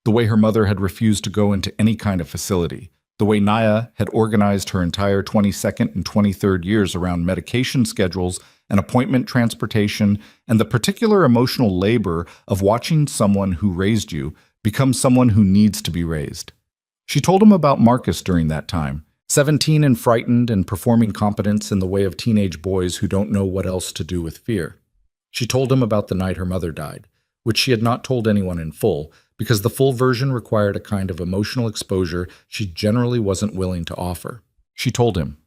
S1: the way her mother had refused to go into any kind of facility, the way Naya had organized her entire 22nd and 23rd years around medication schedules and appointment transportation, and the particular emotional labor of watching someone who raised you become someone who needs to be raised. She told him about Marcus during that time, 17 and frightened and performing competence in the way of teenage boys who don't know what else to do with fear. She told him about the night her mother died, which she had not told anyone in full, because the full version required a kind of emotional exposure she generally wasn't willing to offer. She told him.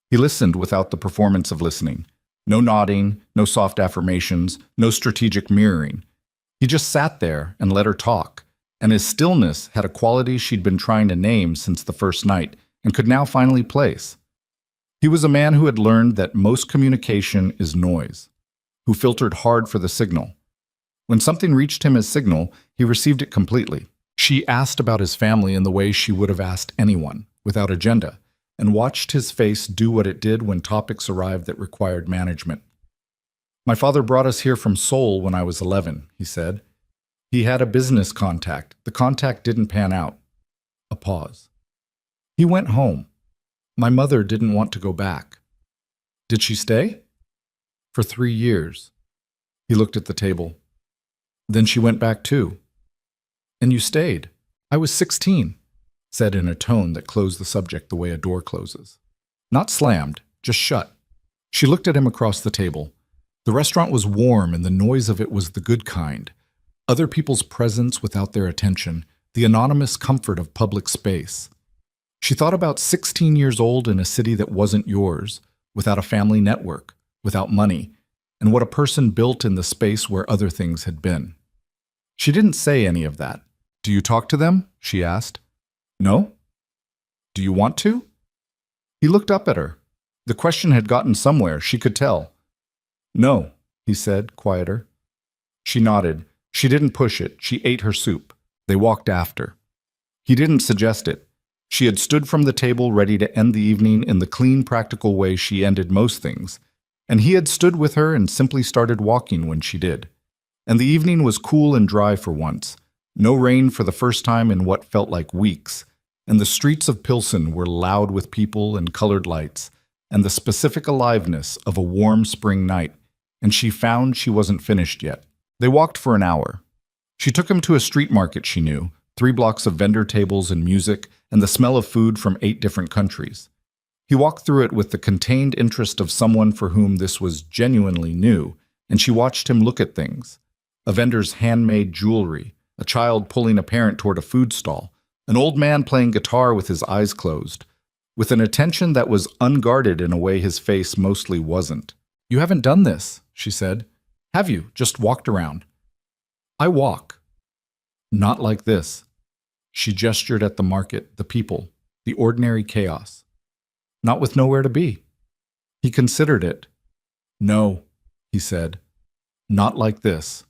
S1: He listened without the performance of listening. No nodding, no soft affirmations, no strategic mirroring. He just sat there and let her talk, and his stillness had a quality she'd been trying to name since the first night and could now finally place. He was a man who had learned that most communication is noise, who filtered hard for the signal. When something reached him as signal, he received it completely. She asked about his family in the way she would have asked anyone, without agenda, and watched his face do what it did when topics arrived that required management. "My father brought us here from Seoul when I was 11, he said. "He had a business contact. The contact didn't pan out." A pause. "He went home. My mother didn't want to go back." "Did she stay?" "For 3 years. He looked at the table. "Then she went back too." "And you stayed?" "I was 16, said in a tone that closed the subject the way a door closes. Not slammed, just shut. She looked at him across the table. The restaurant was warm and the noise of it was the good kind. Other people's presence without their attention, the anonymous comfort of public space. She thought about 16 years old in a city that wasn't yours, without a family network, without money, and what a person built in the space where other things had been. She didn't say any of that. "Do you talk to them?" she asked. "No." "Do you want to?" He looked up at her. The question had gotten somewhere, she could tell. "No," he said, quieter. She nodded. She didn't push it. She ate her soup. They walked after. He didn't suggest it. She had stood from the table ready to end the evening in the clean, practical way she ended most things, and he had stood with her and simply started walking when she did. And the evening was cool and dry for once. No rain for the first time in what felt like weeks, and the streets of Pilsen were loud with people and colored lights, and the specific aliveness of a warm spring night and she found she wasn't finished yet. They walked for an hour. She took him to a street market she knew, 3 blocks of vendor tables and music, and the smell of food from 8 different countries. He walked through it with the contained interest of someone for whom this was genuinely new, and she watched him look at things. A vendor's handmade jewelry, a child pulling a parent toward a food stall, an old man playing guitar with his eyes closed, with an attention that was unguarded in a way his face mostly wasn't. "You haven't done this," she said. "Have you? Just walked around?" "I walk." "Not like this." She gestured at the market, the people, the ordinary chaos. "Not with nowhere to be." He considered it. "No," he said. "Not like this."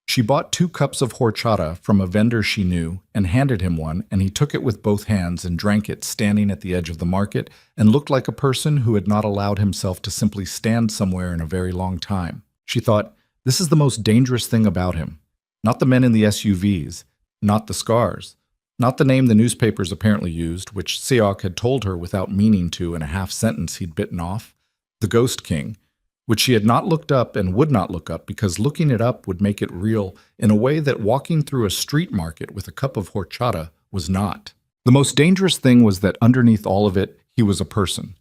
S1: She bought 2 cups of horchata from a vendor she knew and handed him one, and he took it with both hands and drank it standing at the edge of the market and looked like a person who had not allowed himself to simply stand somewhere in a very long time. She thought, this is the most dangerous thing about him. Not the men in the SUVs, not the scars, not the name the newspapers apparently used, which Seok had told her without meaning to in a half sentence he'd bitten off, the Ghost King, which she had not looked up and would not look up because looking it up would make it real in a way that walking through a street market with a cup of horchata was not. The most dangerous thing was that underneath all of it, he was a person.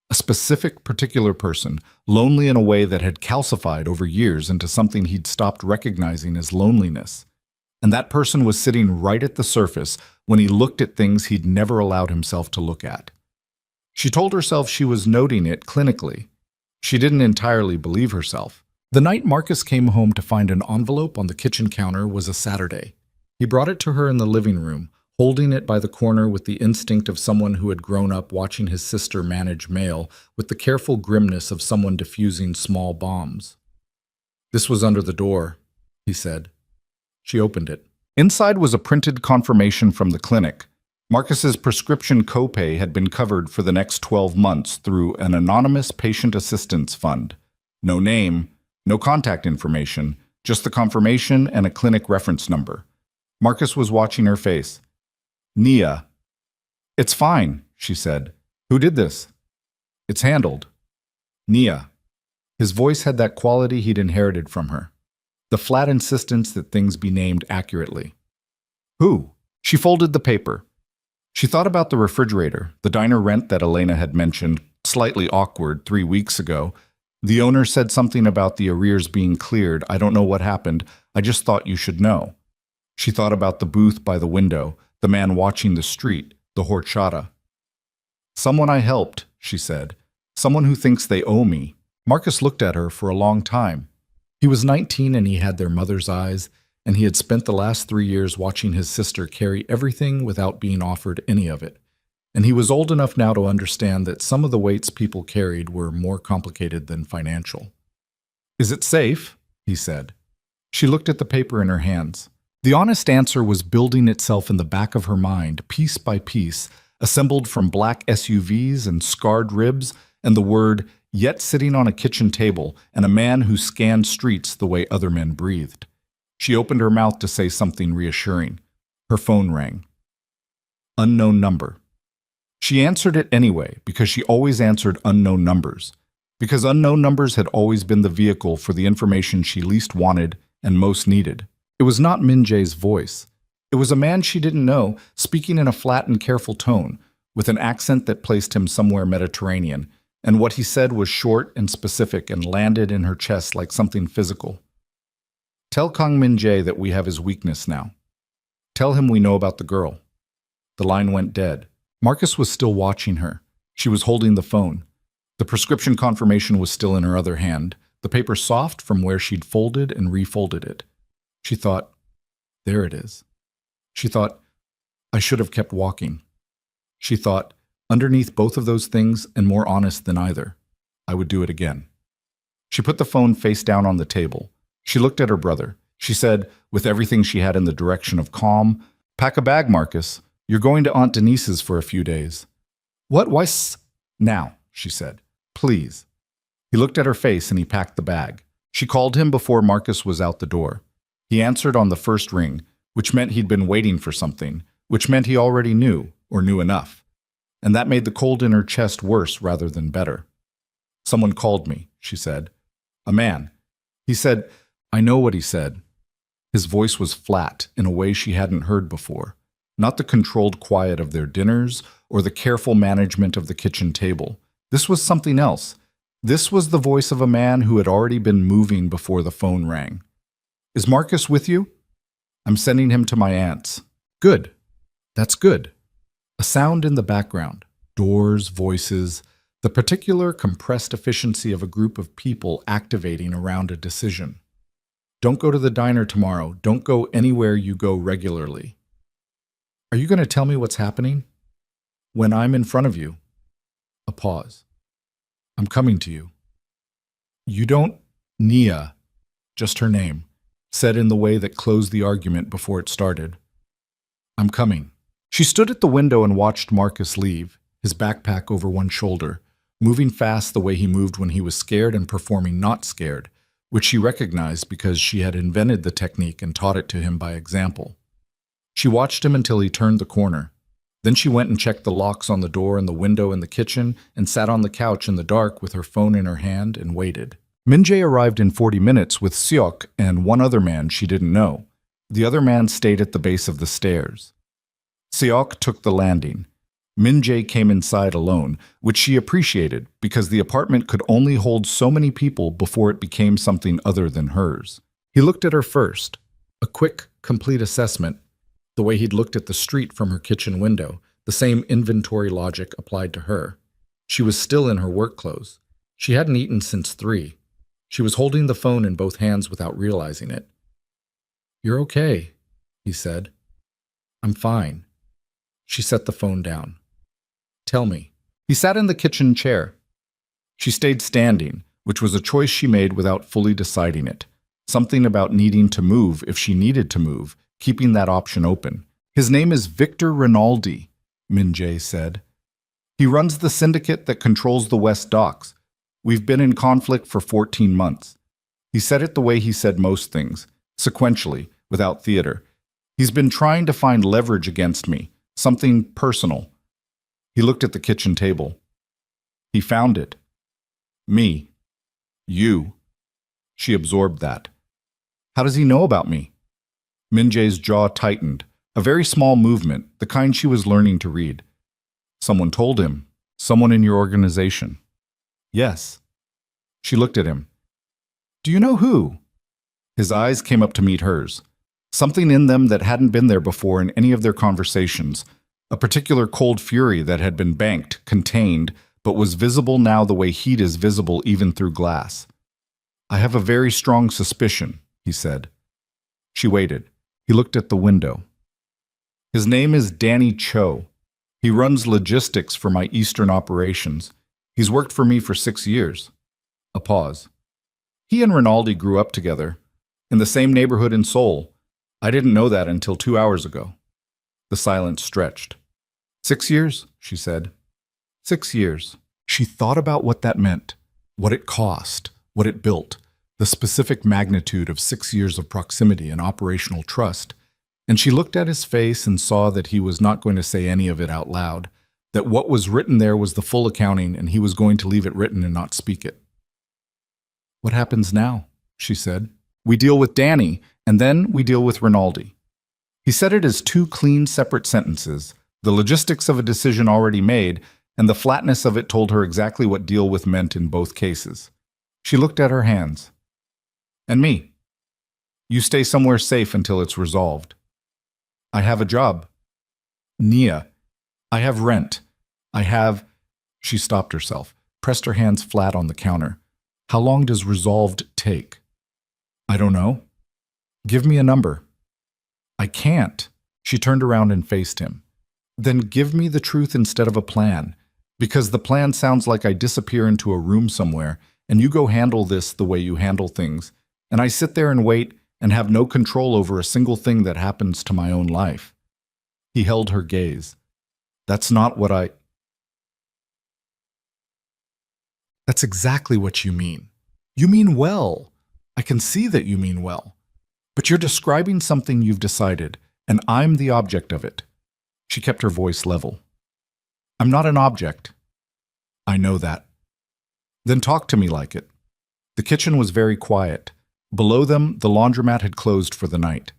S1: A specific, particular person, lonely in a way that had calcified over years into something he'd stopped recognizing as loneliness. And that person was sitting right at the surface when he looked at things he'd never allowed himself to look at. She told herself she was noting it clinically. She didn't entirely believe herself. The night Marcus came home to find an envelope on the kitchen counter was a Saturday. He brought it to her in the living room, holding it by the corner with the instinct of someone who had grown up watching his sister manage mail with the careful grimness of someone defusing small bombs. "This was under the door," he said. She opened it. Inside was a printed confirmation from the clinic. Marcus's prescription copay had been covered for the next 12 months through an anonymous patient assistance fund. No name, no contact information, just the confirmation and a clinic reference number. Marcus was watching her face. "Nia." "It's fine," she said. "Who did this?" "It's handled." "Nia." His voice had that quality he'd inherited from her. The flat insistence that things be named accurately. "Who?" She folded the paper. She thought about the refrigerator, the diner rent that Elena had mentioned, slightly awkward, 3 weeks ago. The owner said something about the arrears being cleared. "I don't know what happened. I just thought you should know." She thought about the booth by the window, the man watching the street, the horchata. "Someone I helped," she said. "Someone who thinks they owe me." Marcus looked at her for a long time. He was 19 and he had their mother's eyes, and he had spent the last 3 years watching his sister carry everything without being offered any of it. And he was old enough now to understand that some of the weights people carried were more complicated than financial. "Is it safe?" he said. She looked at the paper in her hands. The honest answer was building itself in the back of her mind, piece by piece, assembled from black SUVs and scarred ribs, and the word, "yet sitting on a kitchen table," and a man who scanned streets the way other men breathed. She opened her mouth to say something reassuring. Her phone rang. Unknown number. She answered it anyway, because she always answered unknown numbers. Because unknown numbers had always been the vehicle for the information she least wanted and most needed. It was not Min Jae's voice. It was a man she didn't know, speaking in a flat and careful tone, with an accent that placed him somewhere Mediterranean, and what he said was short and specific and landed in her chest like something physical. "Tell Kang Min Jae that we have his weakness now. Tell him we know about the girl." The line went dead. Marcus was still watching her. She was holding the phone. The prescription confirmation was still in her other hand, the paper soft from where she'd folded and refolded it. She thought, there it is. She thought, I should have kept walking. She thought, underneath both of those things and more honest than either, I would do it again. She put the phone face down on the table. She looked at her brother. She said, with everything she had in the direction of calm, "Pack a bag, Marcus. You're going to Aunt Denise's for a few days." "What? Why now," she said. "Please." He looked at her face and he packed the bag. She called him before Marcus was out the door. He answered on the first ring, which meant he'd been waiting for something, which meant he already knew, or knew enough. And that made the cold in her chest worse rather than better. "Someone called me," she said. "A man. He said, I know what he said. His voice was flat in a way she hadn't heard before. Not the controlled quiet of their dinners or the careful management of the kitchen table. This was something else. This was the voice of a man who had already been moving before the phone rang. Is Marcus with you? I'm sending him to my aunt's. Good. That's good. A sound in the background. Doors, voices, the particular compressed efficiency of a group of people activating around a decision. Don't go to the diner tomorrow. Don't go anywhere you go regularly. Are you going to tell me what's happening? When I'm in front of you. A pause. I'm coming to you. You don't, Nia, just her name, said in the way that closed the argument before it started. I'm coming. She stood at the window and watched Marcus leave, his backpack over one shoulder, moving fast the way he moved when he was scared and performing not scared, which she recognized because she had invented the technique and taught it to him by example. She watched him until he turned the corner. Then she went and checked the locks on the door and the window in the kitchen and sat on the couch in the dark with her phone in her hand and waited. Min-jae arrived in 40 minutes with Seok and one other man she didn't know. The other man stayed at the base of the stairs. Seok took the landing. Min-jae came inside alone, which she appreciated because the apartment could only hold so many people before it became something other than hers. He looked at her first. A quick, complete assessment. The way he'd looked at the street from her kitchen window, the same inventory logic applied to her. She was still in her work clothes. She hadn't eaten since 3. She was holding the phone in both hands without realizing it. You're okay, he said. I'm fine. She set the phone down. Tell me. He sat in the kitchen chair. She stayed standing, which was a choice she made without fully deciding it. Something about needing to move if she needed to move, keeping that option open. His name is Victor Rinaldi, Min-jae said. He runs the syndicate that controls the West Docks. We've been in conflict for 14 months. He said it the way he said most things, sequentially, without theater. He's been trying to find leverage against me, something personal. He looked at the kitchen table. He found it. Me. You. She absorbed that. How does he know about me? Min-jae's jaw tightened, a very small movement, the kind she was learning to read. Someone told him. Someone in your organization. Yes. She looked at him. Do you know who? His eyes came up to meet hers. Something in them that hadn't been there before in any of their conversations. A particular cold fury that had been banked, contained, but was visible now the way heat is visible even through glass. I have a very strong suspicion, he said. She waited. He looked at the window. His name is Danny Cho. He runs logistics for my Eastern operations. He's worked for me for 6 years. A pause. He and Rinaldi grew up together, in the same neighborhood in Seoul. I didn't know that until 2 hours ago. The silence stretched. 6 years, she said. 6 years. She thought about what that meant, what it cost, what it built, the specific magnitude of 6 years of proximity and operational trust, and she looked at his face and saw that he was not going to say any of it out loud, that what was written there was the full accounting and he was going to leave it written and not speak it. What happens now? She said. We deal with Danny, and then we deal with Rinaldi. He said it as 2 clean, separate sentences, the logistics of a decision already made, and the flatness of it told her exactly what deal with meant in both cases. She looked at her hands. And me. You stay somewhere safe until it's resolved. I have a job. Nia. I have rent. I have... She stopped herself, pressed her hands flat on the counter. How long does resolved take? I don't know. Give me a number. I can't. She turned around and faced him. Then give me the truth instead of a plan, because the plan sounds like I disappear into a room somewhere, and you go handle this the way you handle things, and I sit there and wait and have no control over a single thing that happens to my own life. He held her gaze. That's not what I... That's exactly what you mean. You mean well. I can see that you mean well. But you're describing something you've decided, and I'm the object of it. She kept her voice level. I'm not an object. I know that. Then talk to me like it. The kitchen was very quiet. Below them, the laundromat had closed for the night.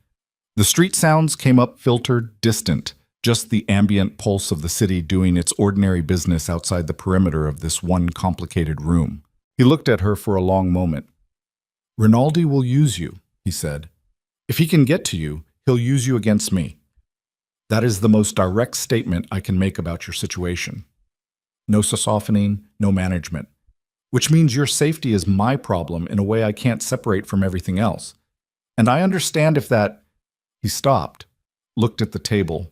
S1: The street sounds came up filtered, distant, just the ambient pulse of the city doing its ordinary business outside the perimeter of this one complicated room. He looked at her for a long moment. "Rinaldi will use you," he said. "If he can get to you, he'll use you against me. That is the most direct statement I can make about your situation. No softening, no management. Which means your safety is my problem in a way I can't separate from everything else. And I understand if that—" He stopped, looked at the table.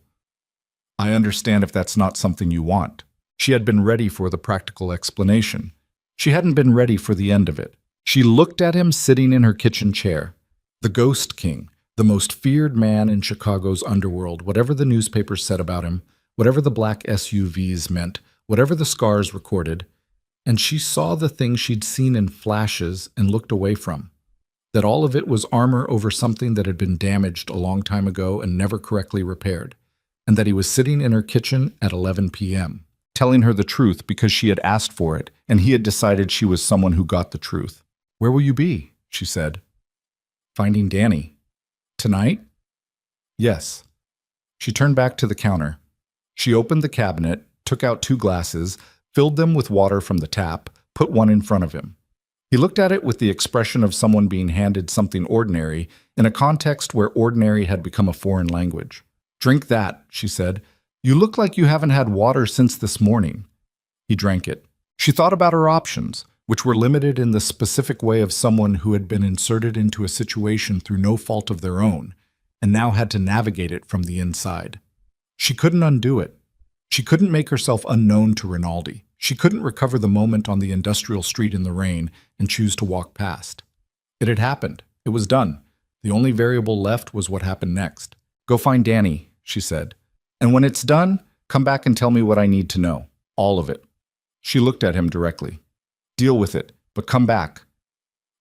S1: "I understand if that's not something you want." She had been ready for the practical explanation. She hadn't been ready for the end of it. She looked at him sitting in her kitchen chair. The Ghost King, the most feared man in Chicago's underworld, whatever the newspapers said about him, whatever the black SUVs meant, whatever the scars recorded. And she saw the thing she'd seen in flashes and looked away from. That all of it was armor over something that had been damaged a long time ago and never correctly repaired. And that he was sitting in her kitchen at 11 p.m., telling her the truth because she had asked for it, and he had decided she was someone who got the truth. "Where will you be?" she said. "Finding Danny." "Tonight?" "Yes." She turned back to the counter. She opened the cabinet, took out 2 glasses, filled them with water from the tap, put one in front of him. He looked at it with the expression of someone being handed something ordinary in a context where ordinary had become a foreign language. "Drink that," she said. "You look like you haven't had water since this morning." He drank it. She thought about her options, which were limited in the specific way of someone who had been inserted into a situation through no fault of their own, and now had to navigate it from the inside. She couldn't undo it. She couldn't make herself unknown to Rinaldi. She couldn't recover the moment on the industrial street in the rain and choose to walk past. It had happened. It was done. The only variable left was what happened next. "Go find Danny," she said. "And when it's done, come back and tell me what I need to know. All of it." She looked at him directly. "Deal with it, but come back."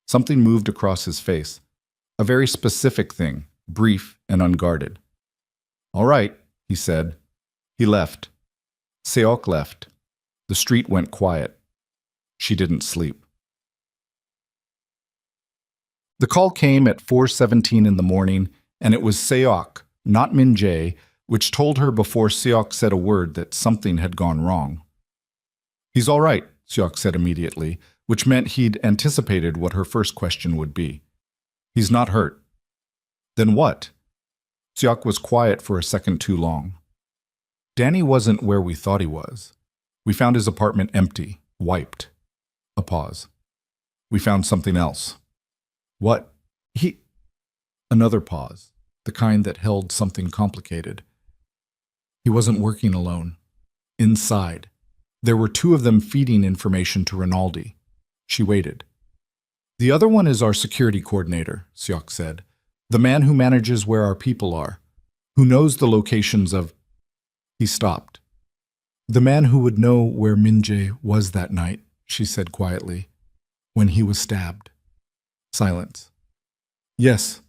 S1: Something moved across his face. A very specific thing, brief and unguarded. "All right," he said. He left. Seok left. The street went quiet. She didn't sleep. The call came at 4:17 in the morning, and it was Seok, not Min Jae, which told her before Seok said a word that something had gone wrong. "He's all right," Seok said immediately, which meant he'd anticipated what her first question would be. "He's not hurt." "Then what?" Seok was quiet for a second too long. "Danny wasn't where we thought he was. We found his apartment empty, wiped." A pause. "We found something else." "What?" Another pause, the kind that held something complicated. "He wasn't working alone. Inside. There were 2 of them feeding information to Rinaldi." She waited. "The other one is our security coordinator," Seok said. "The man who manages where our people are, who knows the locations of—" He stopped. "The man who would know where Min Jae was that night," she said quietly, "when he was stabbed." Silence. "Yes,"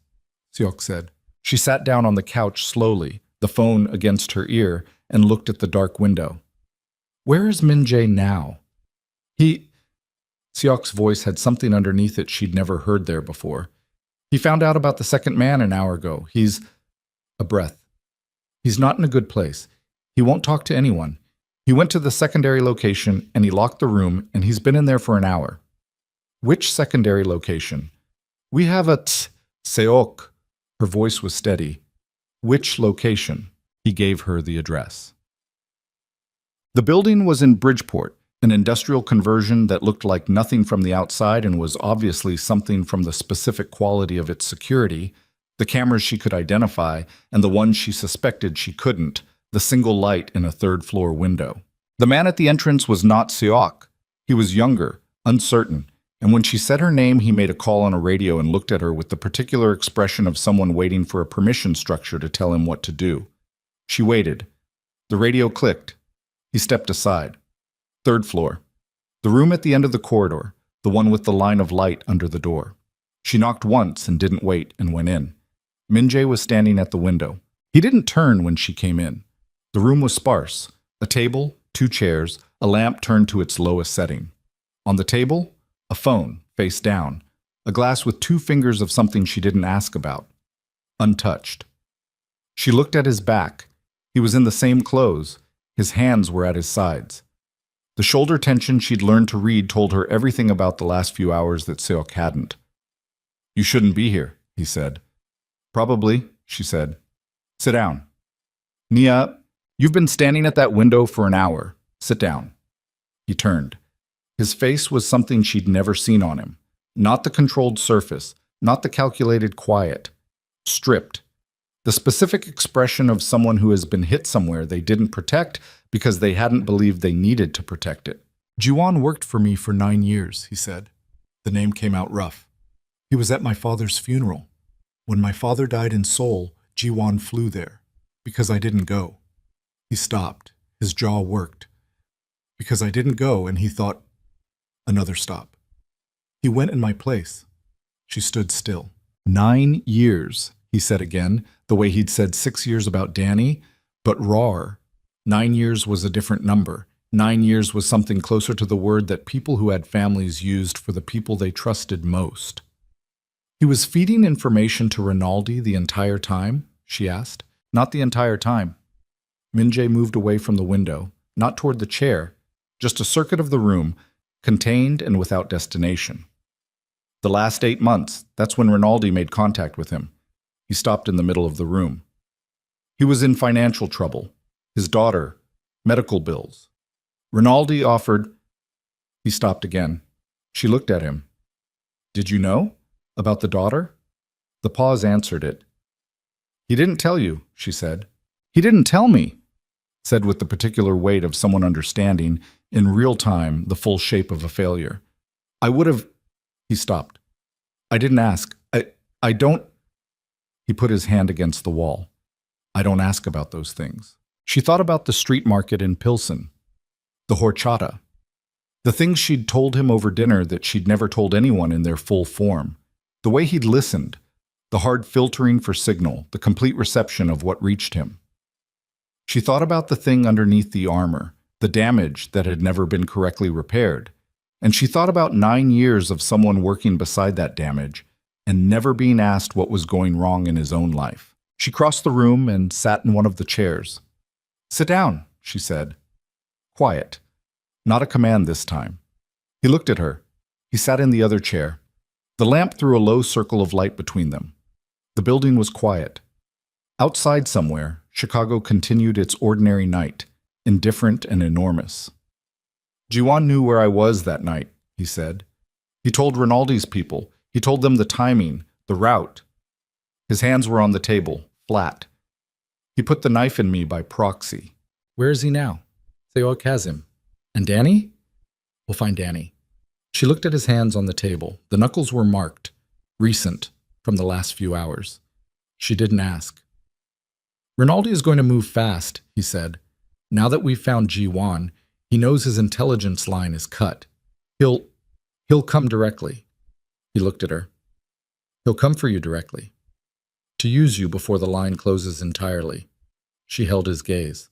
S1: Seok said. She sat down on the couch slowly, the phone against her ear, and looked at the dark window. "Where is Min Jae now?" Seok's voice had something underneath it she'd never heard there before. "He found out about the second man an hour ago. He's—" A breath. "He's not in a good place. He won't talk to anyone. He went to the secondary location, and he locked the room, and he's been in there for an hour." "Which secondary location?" "We have a Seok." Her voice was steady. "Which location?" He gave her the address. The building was in Bridgeport, an industrial conversion that looked like nothing from the outside and was obviously something from the specific quality of its security, the cameras she could identify, and the ones she suspected she couldn't, the single light in a third-floor window. The man at the entrance was not Seok. He was younger, uncertain, and when she said her name, he made a call on a radio and looked at her with the particular expression of someone waiting for a permission structure to tell him what to do. She waited. The radio clicked. He stepped aside. 3rd floor. The room at the end of the corridor, the one with the line of light under the door. She knocked once and didn't wait and went in. Min Jae was standing at the window. He didn't turn when she came in. The room was sparse. A table, 2 chairs, a lamp turned to its lowest setting. On the table, a phone, face down. A glass with 2 fingers of something she didn't ask about. Untouched. She looked at his back. He was in the same clothes. His hands were at his sides. The shoulder tension she'd learned to read told her everything about the last few hours that Seok hadn't. "You shouldn't be here," he said. "Probably," she said. "Sit down." "Nia, you've been standing at that window for an hour. Sit down." He turned. His face was something she'd never seen on him. Not the controlled surface, not the calculated quiet. Stripped. The specific expression of someone who has been hit somewhere they didn't protect because they hadn't believed they needed to protect it. "Jiwon worked for me for 9 years, he said. The name came out rough. He was at my father's funeral. When my father died in Seoul, Jiwon flew there. Because I didn't go. He stopped. His jaw worked. Because I didn't go, and he thought, another stop. He went in my place." She stood still. 9 years, he said again, the way he'd said 6 years about Danny, but rawer. 9 years was a different number. 9 years was something closer to the word that people who had families used for the people they trusted most. "He was feeding information to Rinaldi the entire time?" she asked. "Not the entire time." Min-jae moved away from the window, not toward the chair, just a circuit of the room, contained and without destination. "The last 8 months, that's when Rinaldi made contact with him." He stopped in the middle of the room. "He was in financial trouble. His daughter, medical bills. Rinaldi offered—" He stopped again. She looked at him. "Did you know? About the daughter?" The pause answered it. "He didn't tell you," she said. "He didn't tell me," said with the particular weight of someone understanding, in real time, the full shape of a failure. "I would have—" He stopped. "I didn't ask. I don't—" He put his hand against the wall. "I don't ask about those things." She thought about the street market in Pilsen, the horchata, the things she'd told him over dinner that she'd never told anyone in their full form, the way he'd listened, the hard filtering for signal, the complete reception of what reached him. She thought about the thing underneath the armor, the damage that had never been correctly repaired, and she thought about 9 years of someone working beside that damage and never being asked what was going wrong in his own life. She crossed the room and sat in one of the chairs. "Sit down," she said. Quiet. Not a command this time. He looked at her. He sat in the other chair. The lamp threw a low circle of light between them. The building was quiet. Outside somewhere, Chicago continued its ordinary night, indifferent and enormous. "Jiwon knew where I was that night," he said. "He told Rinaldi's people. He told them the timing, the route." His hands were on the table, flat. "He put the knife in me by proxy." "Where is he now?" "Seok has him." "And Danny?" "We'll find Danny." She looked at his hands on the table. The knuckles were marked, recent, from the last few hours. She didn't ask. "Rinaldi is going to move fast," he said. "Now that we've found Jiwon, he knows his intelligence line is cut. He'll come directly." He looked at her. "He'll come for you directly. To use you before the line closes entirely." She held his gaze.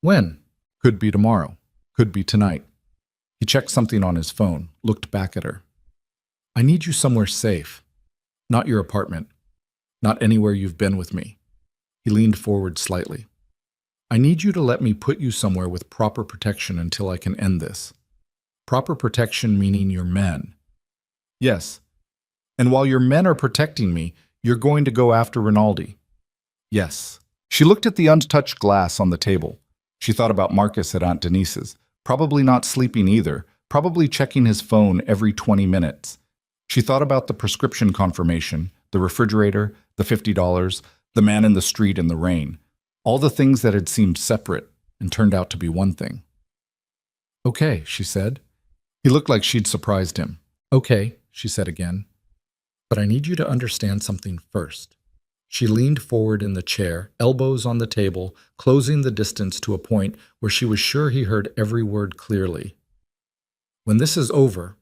S1: "When?" "Could be tomorrow. Could be tonight." He checked something on his phone, looked back at her. "I need you somewhere safe. Not your apartment. Not anywhere you've been with me." He leaned forward slightly. "I need you to let me put you somewhere with proper protection until I can end this. Proper protection meaning your men." "Yes. And while your men are protecting me, you're going to go after Rinaldi." "Yes." She looked at the untouched glass on the table. She thought about Marcus at Aunt Denise's, probably not sleeping either, probably checking his phone every 20 minutes. She thought about the prescription confirmation, the refrigerator, the $50, the man in the street in the rain, all the things that had seemed separate and turned out to be one thing. "Okay," she said. He looked like she'd surprised him. "Okay," she said again. "But I need you to understand something first." She leaned forward in the chair, elbows on the table, closing the distance to a point where she was sure he heard every word clearly. "When this is over,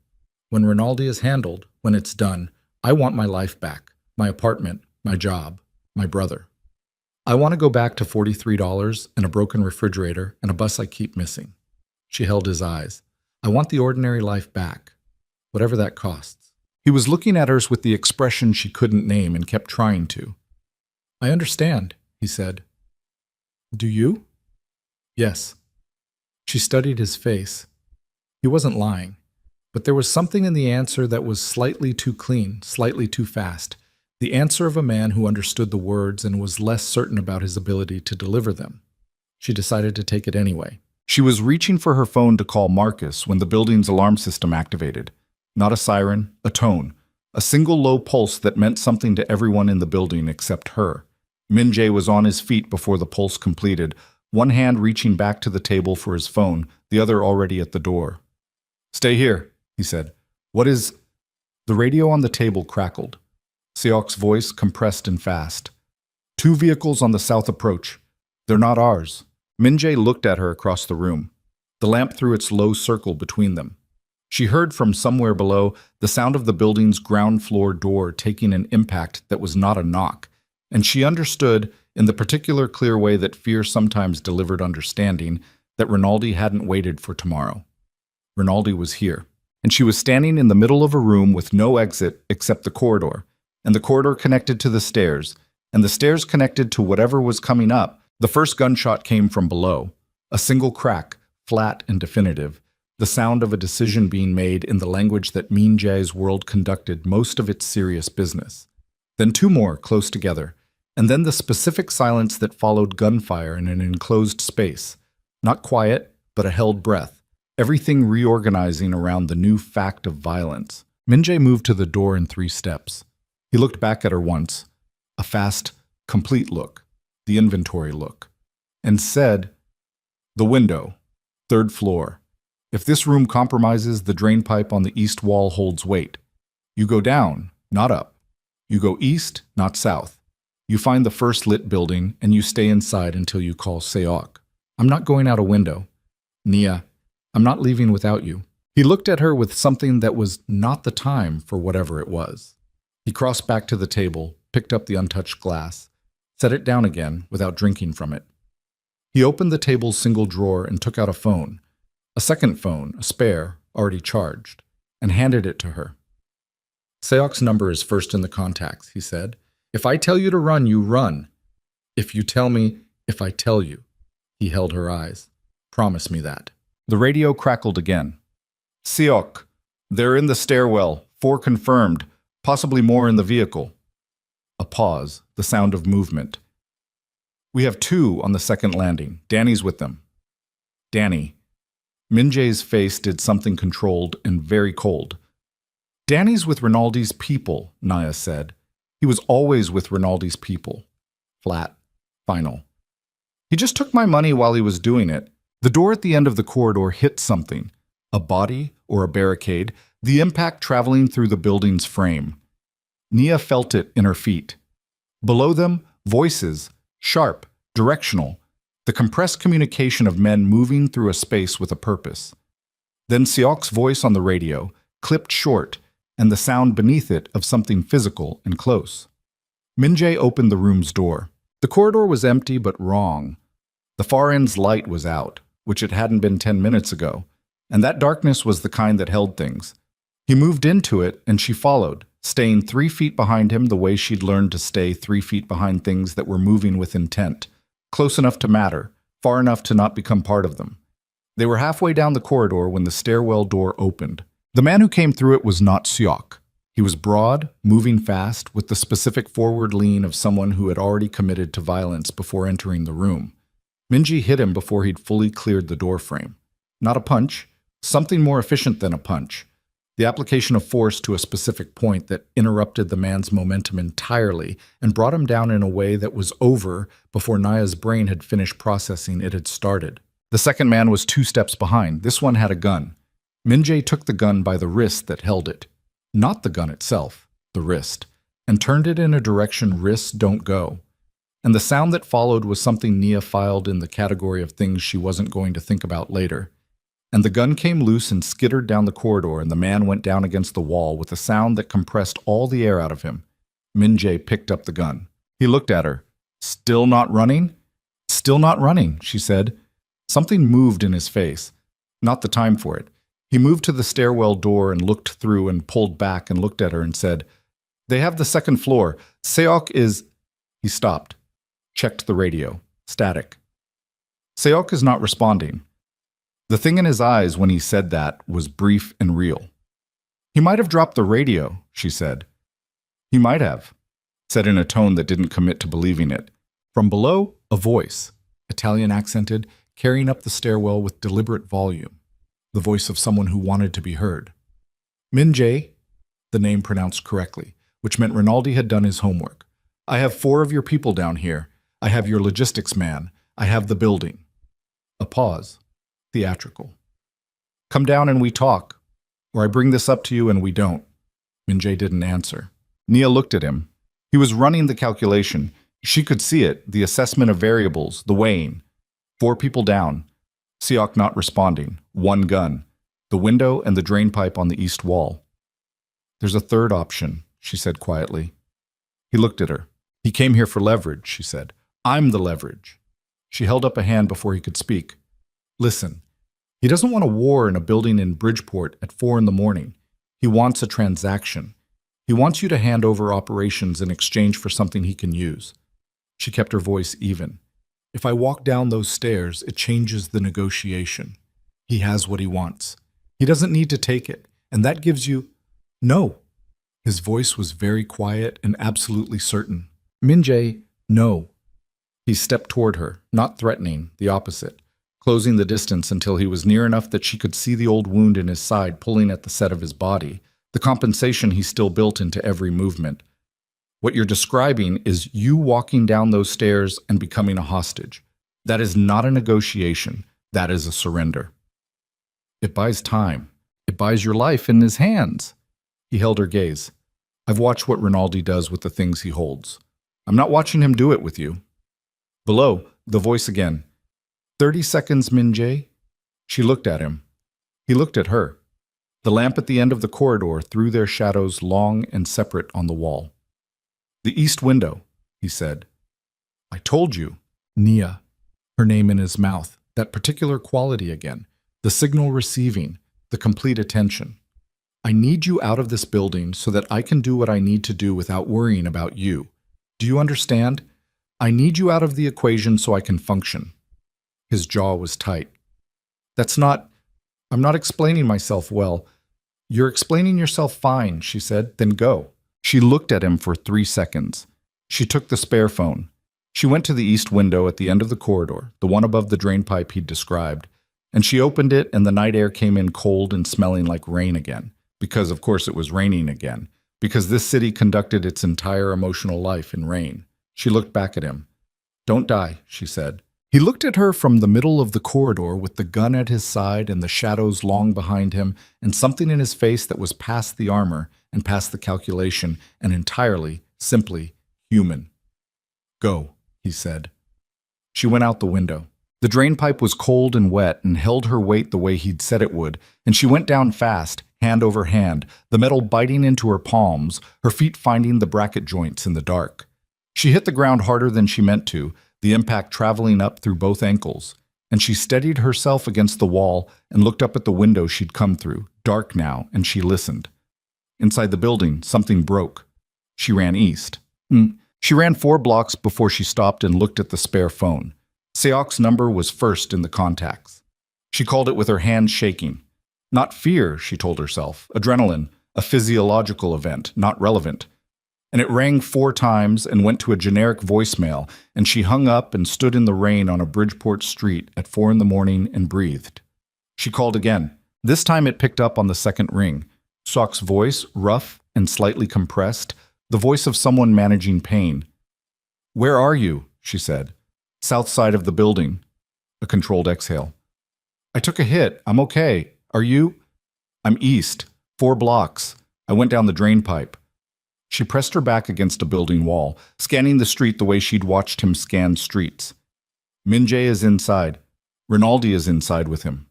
S1: when Rinaldi is handled, when it's done, I want my life back, my apartment, my job, my brother. I want to go back to $43 and a broken refrigerator and a bus I keep missing." She held his eyes. "I want the ordinary life back, whatever that costs." He was looking at hers with the expression she couldn't name and kept trying to. "I understand," he said. "Do you?" "Yes." She studied his face. He wasn't lying, but there was something in the answer that was slightly too clean, slightly too fast. The answer of a man who understood the words and was less certain about his ability to deliver them. She decided to take it anyway. She was reaching for her phone to call Marcus when the building's alarm system activated. Not a siren, a tone. A single low pulse that meant something to everyone in the building except her. Min-jae was on his feet before the pulse completed, one hand reaching back to the table for his phone, the other already at the door. "Stay here," he said. "What is—" The radio on the table crackled. Seok's voice compressed and fast. "2 vehicles on the south approach. They're not ours." Min-jae looked at her across the room. The lamp threw its low circle between them. She heard from somewhere below the sound of the building's ground floor door taking an impact that was not a knock, and she understood, in the particular clear way that fear sometimes delivered understanding, that Rinaldi hadn't waited for tomorrow. Rinaldi was here, and she was standing in the middle of a room with no exit except the corridor, and the corridor connected to the stairs, and the stairs connected to whatever was coming up. The first gunshot came from below, a single crack, flat and definitive, the sound of a decision being made in the language that Min-jae's world conducted most of its serious business. Then 2 more, close together, and then the specific silence that followed gunfire in an enclosed space. Not quiet, but a held breath, everything reorganizing around the new fact of violence. Min-jae moved to the door in 3 steps. He looked back at her once, a fast, complete look, the inventory look, and said, "The window, 3rd floor. If this room compromises, the drain pipe on the east wall holds weight. You go down, not up. You go east, not south. You find the first lit building, and you stay inside until you call Seok. I'm not going out a window. Nia, I'm not leaving without you." He looked at her with something that was not the time for whatever it was. He crossed back to the table, picked up the untouched glass, set it down again without drinking from it. He opened the table's single drawer and took out a phone, a second phone, a spare, already charged, and handed it to her. "Seok's number is first in the contacts," he said. "If I tell you to run, you run. If you tell me, if I tell you." He held her eyes. "Promise me that." The radio crackled again. "Seok, they're in the stairwell, 4 confirmed, possibly more in the vehicle." A pause, the sound of movement. "We have 2 on the second landing. Danny's with them." "Danny." Min-jae's face did something controlled and very cold. "Danny's with Rinaldi's people," Nia said. "He was always with Rinaldi's people." Flat. Final. "He just took my money while he was doing it." The door at the end of the corridor hit something. A body or a barricade, the impact traveling through the building's frame. Nia felt it in her feet. Below them, voices, sharp, directional, the compressed communication of men moving through a space with a purpose. Then Seok's voice on the radio, clipped short, and the sound beneath it of something physical and close. Min-jae opened the room's door. The corridor was empty but wrong. The far end's light was out, which it hadn't been 10 minutes ago, and that darkness was the kind that held things. He moved into it, and she followed, staying 3 feet behind him the way she'd learned to stay 3 feet behind things that were moving with intent, close enough to matter, far enough to not become part of them. They were halfway down the corridor when the stairwell door opened. The man who came through it was not Seok. He was broad, moving fast, with the specific forward lean of someone who had already committed to violence before entering the room. Min-jae hit him before he'd fully cleared the door frame. Not a punch, something more efficient than a punch. The application of force to a specific point that interrupted the man's momentum entirely and brought him down in a way that was over before Nia's brain had finished processing it had started. The second man was 2 steps behind. This one had a gun. Min-jae took the gun by the wrist that held it. Not the gun itself, the wrist, and turned it in a direction wrists don't go. And the sound that followed was something Nia filed in the category of things she wasn't going to think about later. And the gun came loose and skittered down the corridor, and the man went down against the wall with a sound that compressed all the air out of him. Min-jae picked up the gun. He looked at her. "Still not running?" "Still not running," she said. Something moved in his face. Not the time for it. He moved to the stairwell door and looked through and pulled back and looked at her and said, "They have the second floor. Seok is—" He stopped, checked the radio. Static. Seok is not responding. The thing in his eyes when he said that was brief and real. "He might have dropped the radio," she said. "He might have," said in a tone that didn't commit to believing it. From below, a voice, Italian accented, carrying up the stairwell with deliberate volume, the voice of someone who wanted to be heard. "Min Jae," the name pronounced correctly, which meant Rinaldi had done his homework. "I have 4 of your people down here. I have your logistics man. I have the building." A pause. Theatrical. "Come down and we talk, or I bring this up to you and we don't." Min Jae didn't answer. Nia looked at him. He was running the calculation. She could see it, the assessment of variables, the weighing. 4 people down. Seok not responding. 1 gun. The window and the drain pipe on the east wall. "There's a third option," she said quietly. He looked at her. "He came here for leverage," she said. "I'm the leverage." She held up a hand before he could speak. "Listen, he doesn't want a war in a building in Bridgeport at 4 a.m. He wants a transaction. He wants you to hand over operations in exchange for something he can use." She kept her voice even. "If I walk down those stairs, it changes the negotiation. He has what he wants. He doesn't need to take it, and that gives you—" "No." His voice was very quiet and absolutely certain. "Min Jae, no." He stepped toward her, not threatening, the opposite, closing the distance until he was near enough that she could see the old wound in his side pulling at the set of his body, the compensation he still built into every movement. "What you're describing is you walking down those stairs and becoming a hostage. That is not a negotiation. That is a surrender." "It buys time. It buys your life in his hands." He held her gaze. "I've watched what Rinaldi does with the things he holds. I'm not watching him do it with you." Below, the voice again. 30 seconds, Min Jae." She looked at him. He looked at her. The lamp at the end of the corridor threw their shadows long and separate on the wall. "The east window," he said. "I told you." Nia, her name in his mouth, that particular quality again, the signal receiving, the complete attention. "I need you out of this building so that I can do what I need to do without worrying about you. Do you understand? I need you out of the equation so I can function." His jaw was tight. I'm not explaining myself well." "You're explaining yourself fine," she said. "Then go." She looked at him for 3 seconds. She took the spare phone. She went to the east window at the end of the corridor, the one above the drain pipe he'd described, and she opened it and the night air came in cold and smelling like rain again, because of course it was raining again, because this city conducted its entire emotional life in rain. She looked back at him. "Don't die," she said. He looked at her from the middle of the corridor with the gun at his side and the shadows long behind him and something in his face that was past the armor and past the calculation and entirely, simply, human. "Go," he said. She went out the window. The drain pipe was cold and wet and held her weight the way he'd said it would, and she went down fast, hand over hand, the metal biting into her palms, her feet finding the bracket joints in the dark. She hit the ground harder than she meant to, the impact traveling up through both ankles, and she steadied herself against the wall and looked up at the window she'd come through, dark now, and she listened. Inside the building, something broke. She ran east. She ran 4 blocks before she stopped and looked at the spare phone. Seok's number was first in the contacts. She called it with her hands shaking. Not fear, she told herself. Adrenaline, a physiological event, not relevant. And it rang 4 times and went to a generic voicemail, and she hung up and stood in the rain on a Bridgeport street at 4 a.m. and breathed. She called again. This time it picked up on the second ring. Seok's voice, rough and slightly compressed, the voice of someone managing pain. "Where are you?" she said. "South side of the building." A controlled exhale. "I took a hit. I'm okay. Are you?" "I'm east. 4 blocks. I went down the drain pipe." She pressed her back against a building wall, scanning the street the way she'd watched him scan streets. "Min Jae is inside. Rinaldi is inside with him."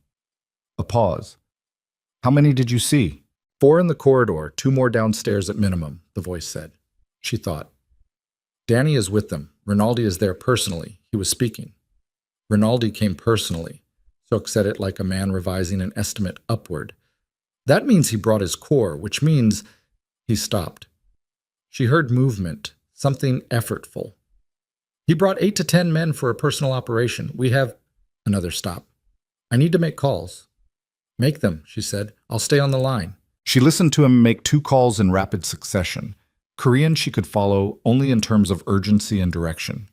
S1: A pause. "How many did you see?" 4 in the corridor, 2 more downstairs at minimum, the voice said. She thought. "Danny is with them. Rinaldi is there personally." He was speaking. "Rinaldi came personally." Sok said it like a man revising an estimate upward. That means he brought his core, which means he stopped. She heard movement, something effortful. He brought 8 to 10 men for a personal operation. We have another stop. I need to make calls. Make them, she said. I'll stay on the line. She listened to him make 2 calls in rapid succession. Korean she could follow only in terms of urgency and direction.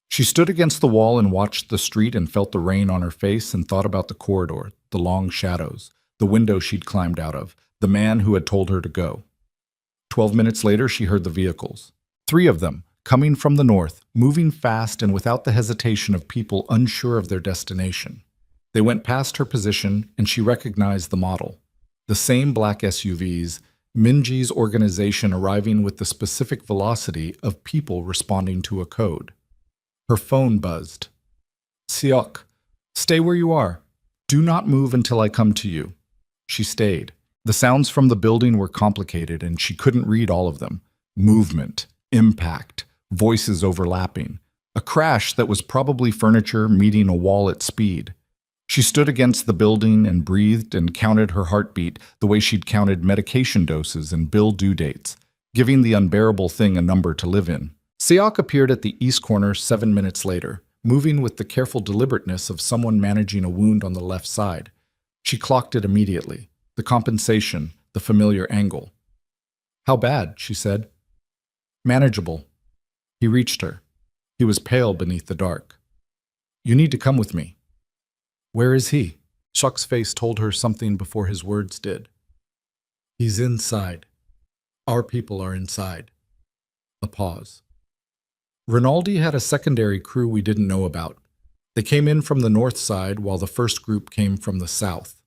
S1: She stood against the wall and watched the street and felt the rain on her face and thought about the corridor, the long shadows, the window she'd climbed out of, the man who had told her to go. 12 minutes later, she heard the vehicles. 3 of them, coming from the north, moving fast and without the hesitation of people unsure of their destination. They went past her position, and she recognized the model. The same black SUVs, Minji's organization arriving with the specific velocity of people responding to a code. Her phone buzzed. Seok, stay where you are. Do not move until I come to you. She stayed. The sounds from the building were complicated, and she couldn't read all of them. Movement, impact, voices overlapping. A crash that was probably furniture meeting a wall at speed. She stood against the building and breathed and counted her heartbeat the way she'd counted medication doses and bill due dates, giving the unbearable thing a number to live in. Seok appeared at the east corner 7 minutes later, moving with the careful deliberateness of someone managing a wound on the left side. She clocked it immediately. The compensation, the familiar angle. How bad, she said. Manageable. He reached her. He was pale beneath the dark. You need to come with me. Where is he? Seok's face told her something before his words did. He's inside. Our people are inside. A pause. Rinaldi had a secondary crew we didn't know about. They came in from the north side while the first group came from the south.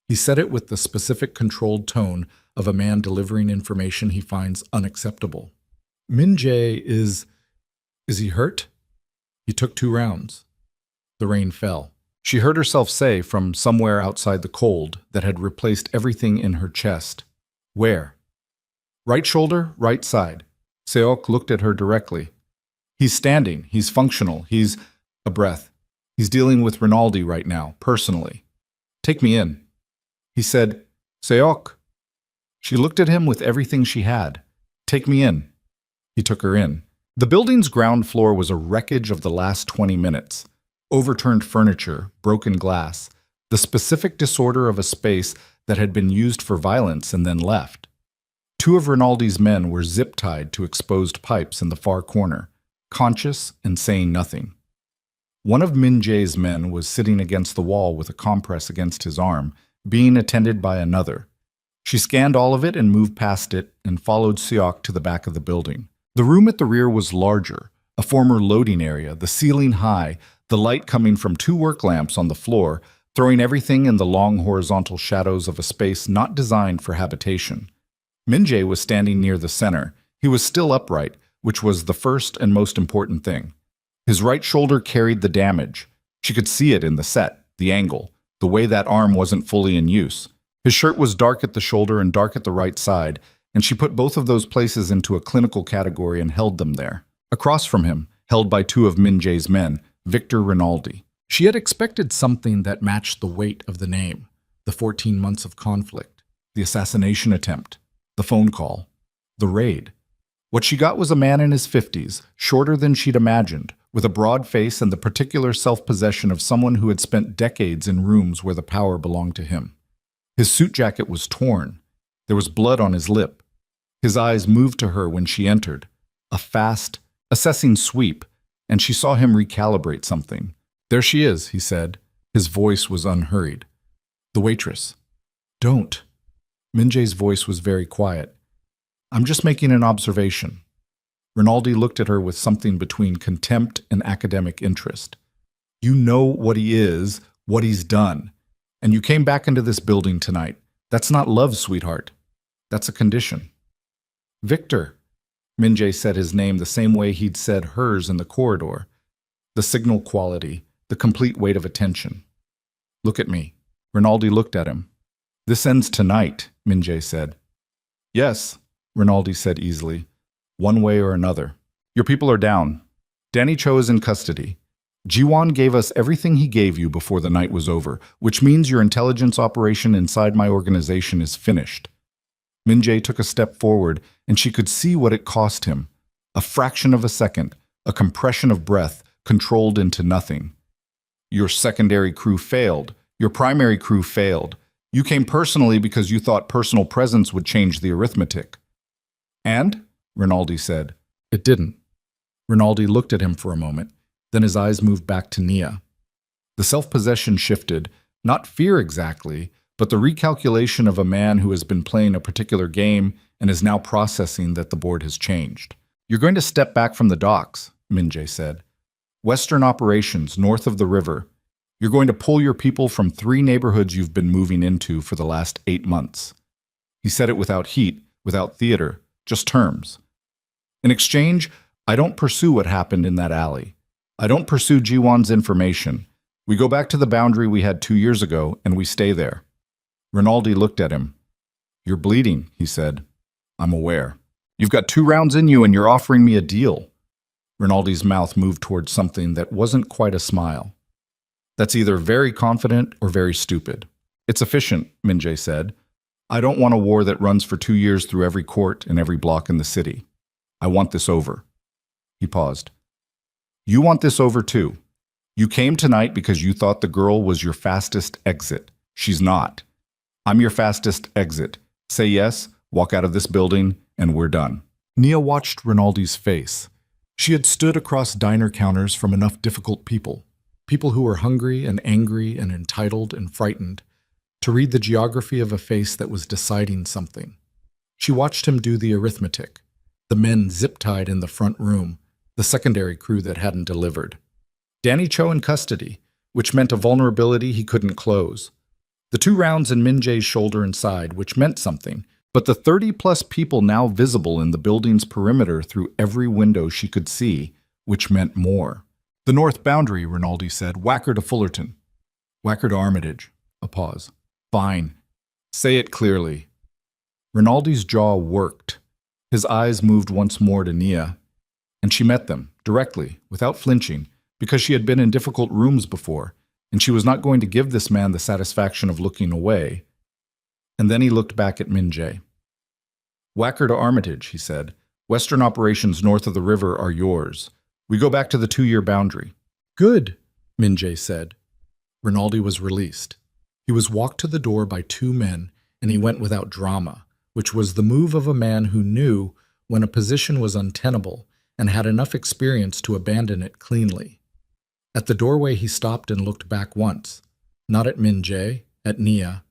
S1: He said it with the specific controlled tone of a man delivering information he finds unacceptable. Min-jae is he hurt? He took 2 rounds. The rain fell. She heard herself say from somewhere outside the cold that had replaced everything in her chest. Where? Right shoulder, right side. Seok looked at her directly. He's standing. He's functional. He's a breath. He's dealing with Rinaldi right now, personally. Take me in. He said, Seok. She looked at him with everything she had. Take me in. He took her in. The building's ground floor was a wreckage of the last 20 minutes. Overturned furniture, broken glass, the specific disorder of a space that had been used for violence and then left. 2 of Rinaldi's men were zip-tied to exposed pipes in the far corner, conscious and saying nothing. One of Min-jae's men was sitting against the wall with a compress against his arm, being attended by another. She scanned all of it and moved past it and followed Seok to the back of the building. The room at the rear was larger, a former loading area, the ceiling high, the light coming from 2 work lamps on the floor, throwing everything in the long horizontal shadows of a space not designed for habitation. Min-jae was standing near the center. He was still upright, which was the first and most important thing. His right shoulder carried the damage. She could see it in the set, the angle, the way that arm wasn't fully in use. His shirt was dark at the shoulder and dark at the right side, and she put both of those places into a clinical category and held them there. Across from him, held by 2 of Min-jae's men, Victor Rinaldi. She had expected something that matched the weight of the name, the 14 months of conflict, the assassination attempt, the phone call, the raid. What she got was a man in his 50s, shorter than she'd imagined, with a broad face and the particular self-possession of someone who had spent decades in rooms where the power belonged to him. His suit jacket was torn. There was blood on his lip. His eyes moved to her when she entered, a fast, assessing sweep, and she saw him recalibrate something. There she is, he said. His voice was unhurried. The waitress. Don't. Min-jae's voice was very quiet. I'm just making an observation. Rinaldi looked at her with something between contempt and academic interest. You know what he is, what he's done. And you came back into this building tonight. That's not love, sweetheart. That's a condition. Victor. Min-jae said his name the same way he'd said hers in the corridor. The signal quality, the complete weight of attention. Look at me. Rinaldi looked at him. This ends tonight, Min-jae said. Yes, Rinaldi said easily. One way or another. Your people are down. Danny Cho is in custody. Jiwan gave us everything he gave you before the night was over, which means your intelligence operation inside my organization is finished. Min-jae took a step forward, and she could see what it cost him. A fraction of a second, a compression of breath, controlled into nothing. Your secondary crew failed. Your primary crew failed. You came personally because you thought personal presence would change the arithmetic. And? Rinaldi said. It didn't. Rinaldi looked at him for a moment. Then his eyes moved back to Nia. The self-possession shifted, not fear exactly, but the recalculation of a man who has been playing a particular game and is now processing that the board has changed. You're going to step back from the docks, Min-jae said. Western operations, north of the river. You're going to pull your people from 3 neighborhoods you've been moving into for the last 8 months. He said it without heat, without theater, just terms. In exchange, I don't pursue what happened in that alley. I don't pursue Jiwan's information. We go back to the boundary we had 2 years ago, and we stay there. Rinaldi looked at him. You're bleeding, he said. I'm aware. You've got 2 rounds in you, and you're offering me a deal. Rinaldi's mouth moved towards something that wasn't quite a smile. That's either very confident or very stupid. It's efficient, Min-jae said. I don't want a war that runs for 2 years through every court and every block in the city. I want this over. He paused. You want this over too. You came tonight because you thought the girl was your fastest exit. She's not. I'm your fastest exit. Say yes, walk out of this building, and we're done. Nia watched Rinaldi's face. She had stood across diner counters from enough difficult people who were hungry and angry and entitled and frightened, to read the geography of a face that was deciding something. She watched him do the arithmetic. The men zip-tied in the front room, the secondary crew that hadn't delivered. Danny Cho in custody, which meant a vulnerability he couldn't close. The 2 rounds in Min-jae's shoulder and side, which meant something, but the 30-plus people now visible in the building's perimeter through every window she could see, which meant more. The north boundary, Rinaldi said. Whack her to Fullerton. Whack her to Armitage. A pause. Fine. Say it clearly. Rinaldi's jaw worked. His eyes moved once more to Nia, and she met them, directly, without flinching, because she had been in difficult rooms before, and she was not going to give this man the satisfaction of looking away. And then he looked back at Min-jae. Whack her to Armitage, he said. Western operations north of the river are yours. We go back to the 2-year boundary. Good, Min-jae said. Rinaldi was released. He was walked to the door by 2 men, and he went without drama, which was the move of a man who knew when a position was untenable and had enough experience to abandon it cleanly. At the doorway he stopped and looked back once, not at Min-jae, at Nia,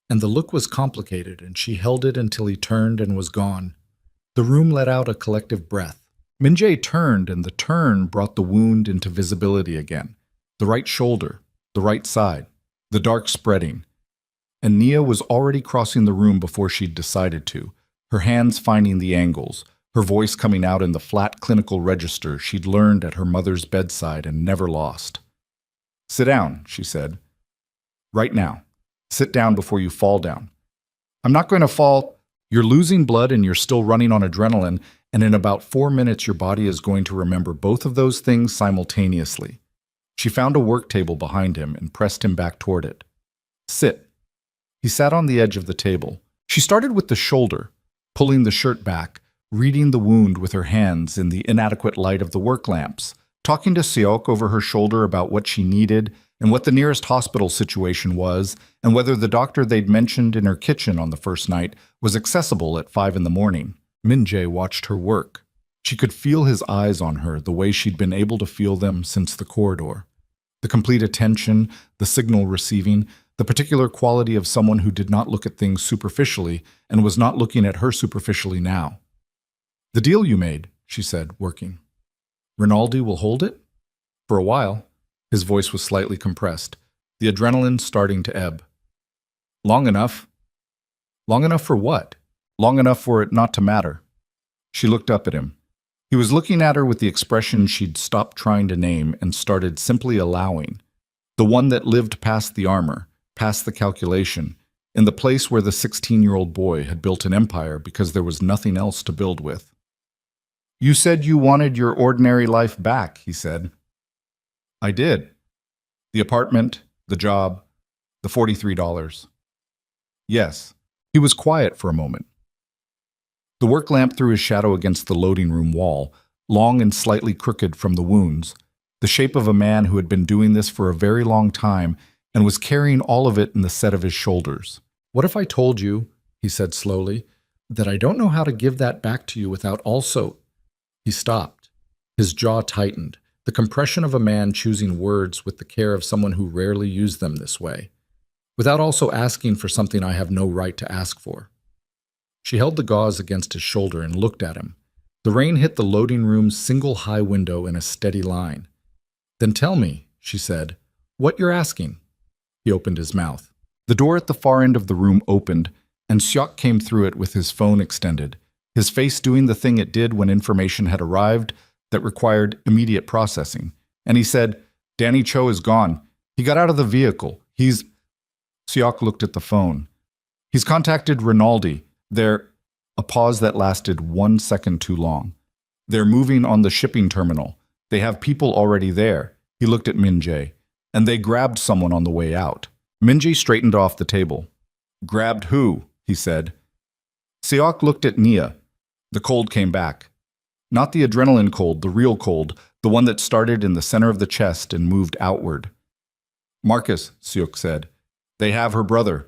S1: and the look was complicated, and she held it until he turned and was gone. The room let out a collective breath. Min-jae turned, and the turn brought the wound into visibility again. The right shoulder, the right side, the dark spreading. And Nia was already crossing the room before she'd decided to, her hands finding the angles, her voice coming out in the flat clinical register she'd learned at her mother's bedside and never lost. Sit down, she said. Right now. Sit down before you fall down. I'm not going to fall. You're losing blood and you're still running on adrenaline, and in about 4 minutes your body is going to remember both of those things simultaneously. She found a work table behind him and pressed him back toward it. Sit. He sat on the edge of the table. She started with the shoulder, pulling the shirt back, reading the wound with her hands in the inadequate light of the work lamps, talking to Seok over her shoulder about what she needed and what the nearest hospital situation was, and whether the doctor they'd mentioned in her kitchen on the first night was accessible at 5 in the morning. Min-jae watched her work. She could feel his eyes on her the way she'd been able to feel them since the corridor. The complete attention, the signal receiving, the particular quality of someone who did not look at things superficially and was not looking at her superficially now. The deal you made, she said, working. Rinaldi will hold it? For a while. His voice was slightly compressed, the adrenaline starting to ebb. Long enough? Long enough for what? Long enough for it not to matter. She looked up at him. He was looking at her with the expression she'd stopped trying to name and started simply allowing. The one that lived past the armor, past the calculation, in the place where the 16-year-old boy had built an empire because there was nothing else to build with. You said you wanted your ordinary life back, he said. I did. The apartment, the job, the $43. Yes. He was quiet for a moment. The work lamp threw his shadow against the loading room wall, long and slightly crooked from the wounds, the shape of a man who had been doing this for a very long time and was carrying all of it in the set of his shoulders. What if I told you, he said slowly, that I don't know how to give that back to you without also... He stopped. His jaw tightened, the compression of a man choosing words with the care of someone who rarely used them this way, without also asking for something I have no right to ask for. She held the gauze against his shoulder and looked at him. The rain hit the loading room's single high window in a steady line. Then tell me, she said, what you're asking. He opened his mouth. The door at the far end of the room opened, and Seok came through it with his phone extended, his face doing the thing it did when information had arrived that required immediate processing. And he said, Danny Cho is gone. He got out of the vehicle. Seok looked at the phone. He's contacted Rinaldi. A pause that lasted 1 second too long. They're moving on the shipping terminal. They have people already there. He looked at Min-jae. And they grabbed someone on the way out. Min-jae straightened off the table. Grabbed who? He said. Seok looked at Nia. The cold came back. Not the adrenaline cold, the real cold, the one that started in the center of the chest and moved outward. Marcus, Seok said. They have her brother.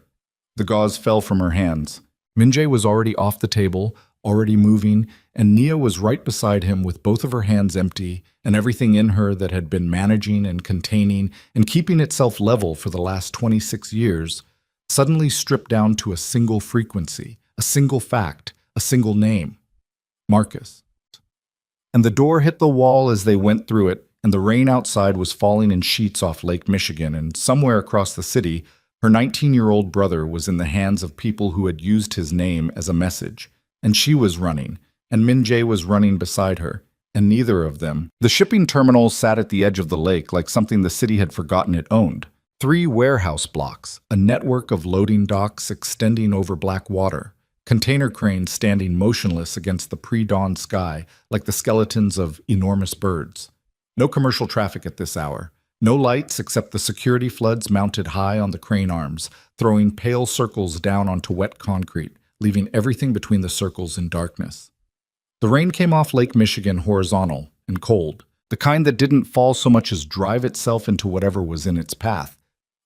S1: The gauze fell from her hands. Min-jae was already off the table, already moving, and Nia was right beside him with both of her hands empty and everything in her that had been managing and containing and keeping itself level for the last 26 years, suddenly stripped down to a single frequency, a single fact, a single name. Marcus. And the door hit the wall as they went through it, and the rain outside was falling in sheets off Lake Michigan, and somewhere across the city, her 19-year-old brother was in the hands of people who had used his name as a message, and she was running, and Min-jae was running beside her, and neither of them. The shipping terminal sat at the edge of the lake like something the city had forgotten it owned. 3 warehouse blocks, a network of loading docks extending over black water, container cranes standing motionless against the pre-dawn sky like the skeletons of enormous birds. No commercial traffic at this hour. No lights except the security floods mounted high on the crane arms, throwing pale circles down onto wet concrete, leaving everything between the circles in darkness. The rain came off Lake Michigan horizontal and cold, the kind that didn't fall so much as drive itself into whatever was in its path.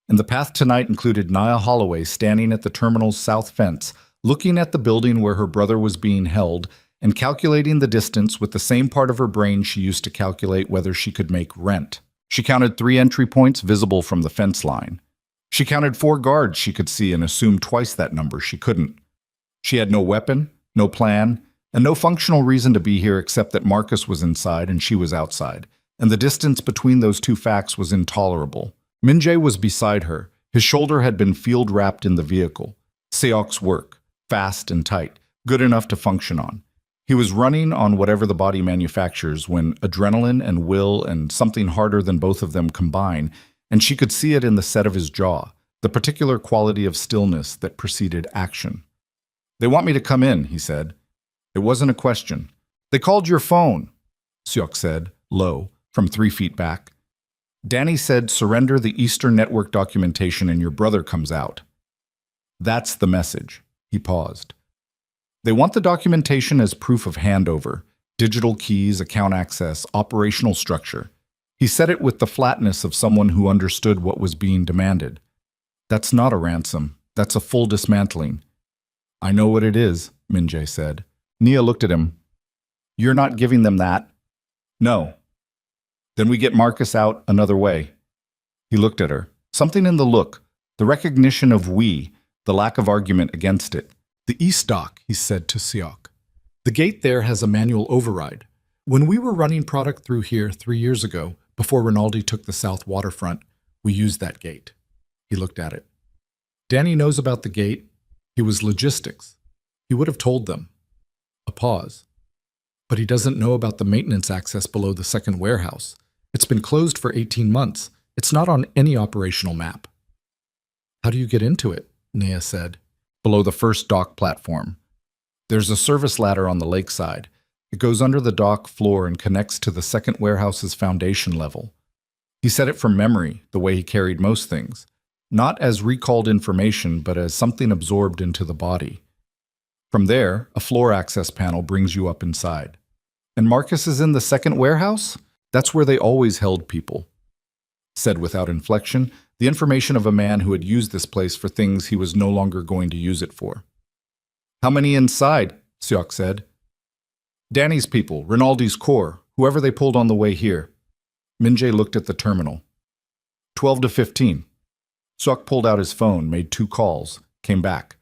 S1: And the path tonight included Nia Holloway standing at the terminal's south fence, looking at the building where her brother was being held and calculating the distance with the same part of her brain she used to calculate whether she could make rent. She counted 3 entry points visible from the fence line. She counted 4 guards she could see and assumed twice that number she couldn't. She had no weapon, no plan, and no functional reason to be here except that Marcus was inside and she was outside, and the distance between those 2 facts was intolerable. Min-jae was beside her. His shoulder had been field-wrapped in the vehicle. Seok's work, fast and tight, good enough to function on. He was running on whatever the body manufactures when adrenaline and will and something harder than both of them combine, and she could see it in the set of his jaw, the particular quality of stillness that preceded action. They want me to come in, he said. It wasn't a question. They called your phone, Seok said, low, from 3 feet back. Danny said surrender the Eastern Network documentation and your brother comes out. That's the message. He paused. They want the documentation as proof of handover, digital keys, account access, operational structure. He said it with the flatness of someone who understood what was being demanded. That's not a ransom. That's a full dismantling. I know what it is, Min-jae said. Nia looked at him. You're not giving them that? No. Then we get Marcus out another way. He looked at her. Something in the look, the recognition of we, the lack of argument against it. The East Dock, he said to Seok. The gate there has a manual override. When we were running product through here 3 years ago, before Rinaldi took the south waterfront, we used that gate. He looked at it. Danny knows about the gate. He was logistics. He would have told them. A pause. But he doesn't know about the maintenance access below the second warehouse. It's been closed for 18 months. It's not on any operational map. How do you get into it? Nia said. Below the first dock platform. There's a service ladder on the lakeside. It goes under the dock floor and connects to the second warehouse's foundation level. He said it from memory, the way he carried most things, not as recalled information, but as something absorbed into the body. From there, a floor access panel brings you up inside. And Marcus is in the second warehouse? That's where they always held people. Said without inflection, the information of a man who had used this place for things he was no longer going to use it for. How many inside? Seok said. Danny's people, Rinaldi's core, whoever they pulled on the way here. Min-jae looked at the terminal. 12 to 15. Seok pulled out his phone, made 2 calls, came back.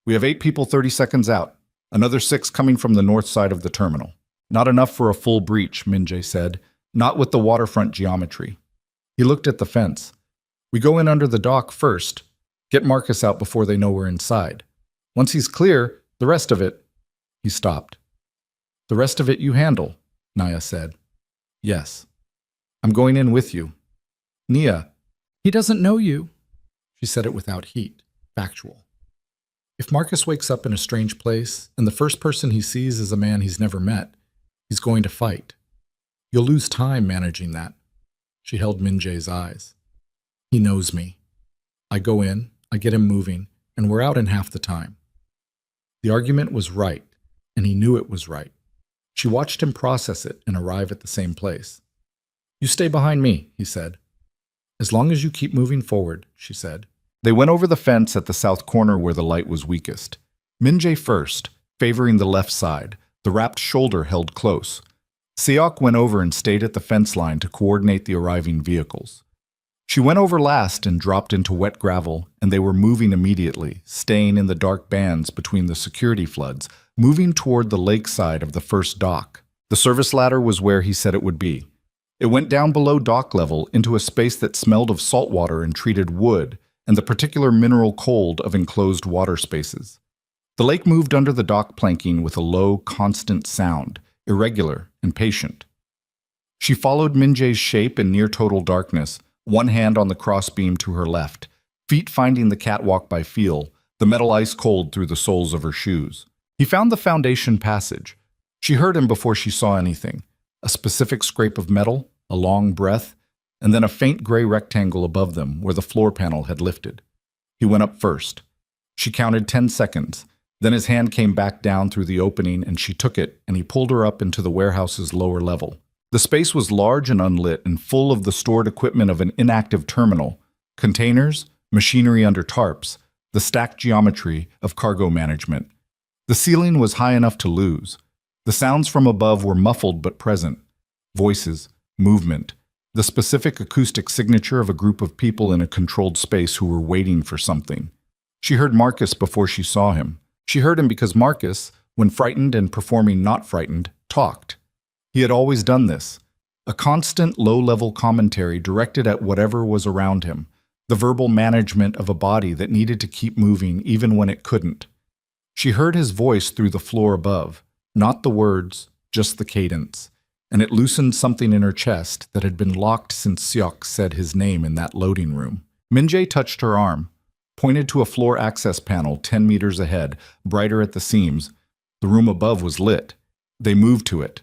S1: We have 8 people 30 seconds out. Another 6 coming from the north side of the terminal. Not enough for a full breach, Min-jae said. Not with the waterfront geometry. He looked at the fence. We go in under the dock first. Get Marcus out before they know we're inside. Once he's clear, the rest of it... He stopped. The rest of it you handle, Naya said. Yes. I'm going in with you. Nia, he doesn't know you. She said it without heat, factual. If Marcus wakes up in a strange place, and the first person he sees is a man he's never met, he's going to fight. You'll lose time managing that. She held Min-jae's eyes. He knows me. I go in, I get him moving, and we're out in half the time. The argument was right, and he knew it was right. She watched him process it and arrive at the same place. You stay behind me, he said. As long as you keep moving forward, she said. They went over the fence at the south corner where the light was weakest. Min-jae first, favoring the left side, the wrapped shoulder held close. Seok went over and stayed at the fence line to coordinate the arriving vehicles. She went over last and dropped into wet gravel, and they were moving immediately, staying in the dark bands between the security floods, moving toward the lakeside of the first dock. The service ladder was where he said it would be. It went down below dock level into a space that smelled of salt water and treated wood, and the particular mineral cold of enclosed water spaces. The lake moved under the dock planking with a low, constant sound, irregular and patient. She followed Min-jae's shape in near-total darkness, one hand on the crossbeam to her left, feet finding the catwalk by feel, the metal ice cold through the soles of her shoes. He found the foundation passage. She heard him before she saw anything. A specific scrape of metal, a long breath, and then a faint gray rectangle above them where the floor panel had lifted. He went up first. She counted 10 seconds. Then his hand came back down through the opening and she took it, and he pulled her up into the warehouse's lower level. The space was large and unlit and full of the stored equipment of an inactive terminal, containers, machinery under tarps, the stacked geometry of cargo management. The ceiling was high enough to lose. The sounds from above were muffled but present. Voices, movement, the specific acoustic signature of a group of people in a controlled space who were waiting for something. She heard Marcus before she saw him. She heard him because Marcus, when frightened and performing not frightened, talked. He had always done this. A constant low-level commentary directed at whatever was around him, the verbal management of a body that needed to keep moving even when it couldn't. She heard his voice through the floor above, not the words, just the cadence, and it loosened something in her chest that had been locked since Seok said his name in that loading room. Min-jae touched her arm, pointed to a floor access panel 10 meters ahead, brighter at the seams. The room above was lit. They moved to it.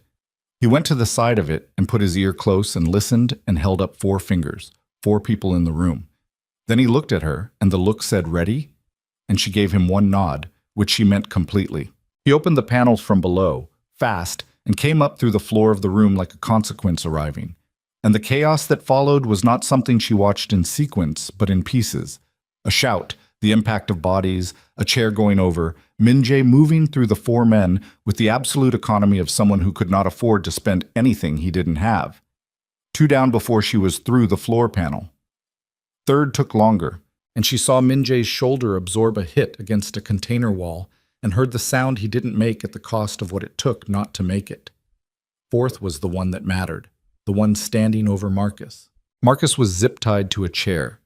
S1: He went to the side of it and put his ear close and listened and held up 4 fingers, 4 people in the room. Then he looked at her, and the look said, "Ready?" And she gave him one nod, which she meant completely. He opened the panels from below, fast, and came up through the floor of the room like a consequence arriving. And the chaos that followed was not something she watched in sequence, but in pieces. A shout, the impact of bodies, a chair going over, Min-jae moving through the 4 men with the absolute economy of someone who could not afford to spend anything he didn't have. 2 down before she was through the floor panel. Third took longer, and she saw Min-jae's shoulder absorb a hit against a container wall and heard the sound he didn't make at the cost of what it took not to make it. Fourth was the one that mattered, the one standing over Marcus. Marcus was zip-tied to a chair.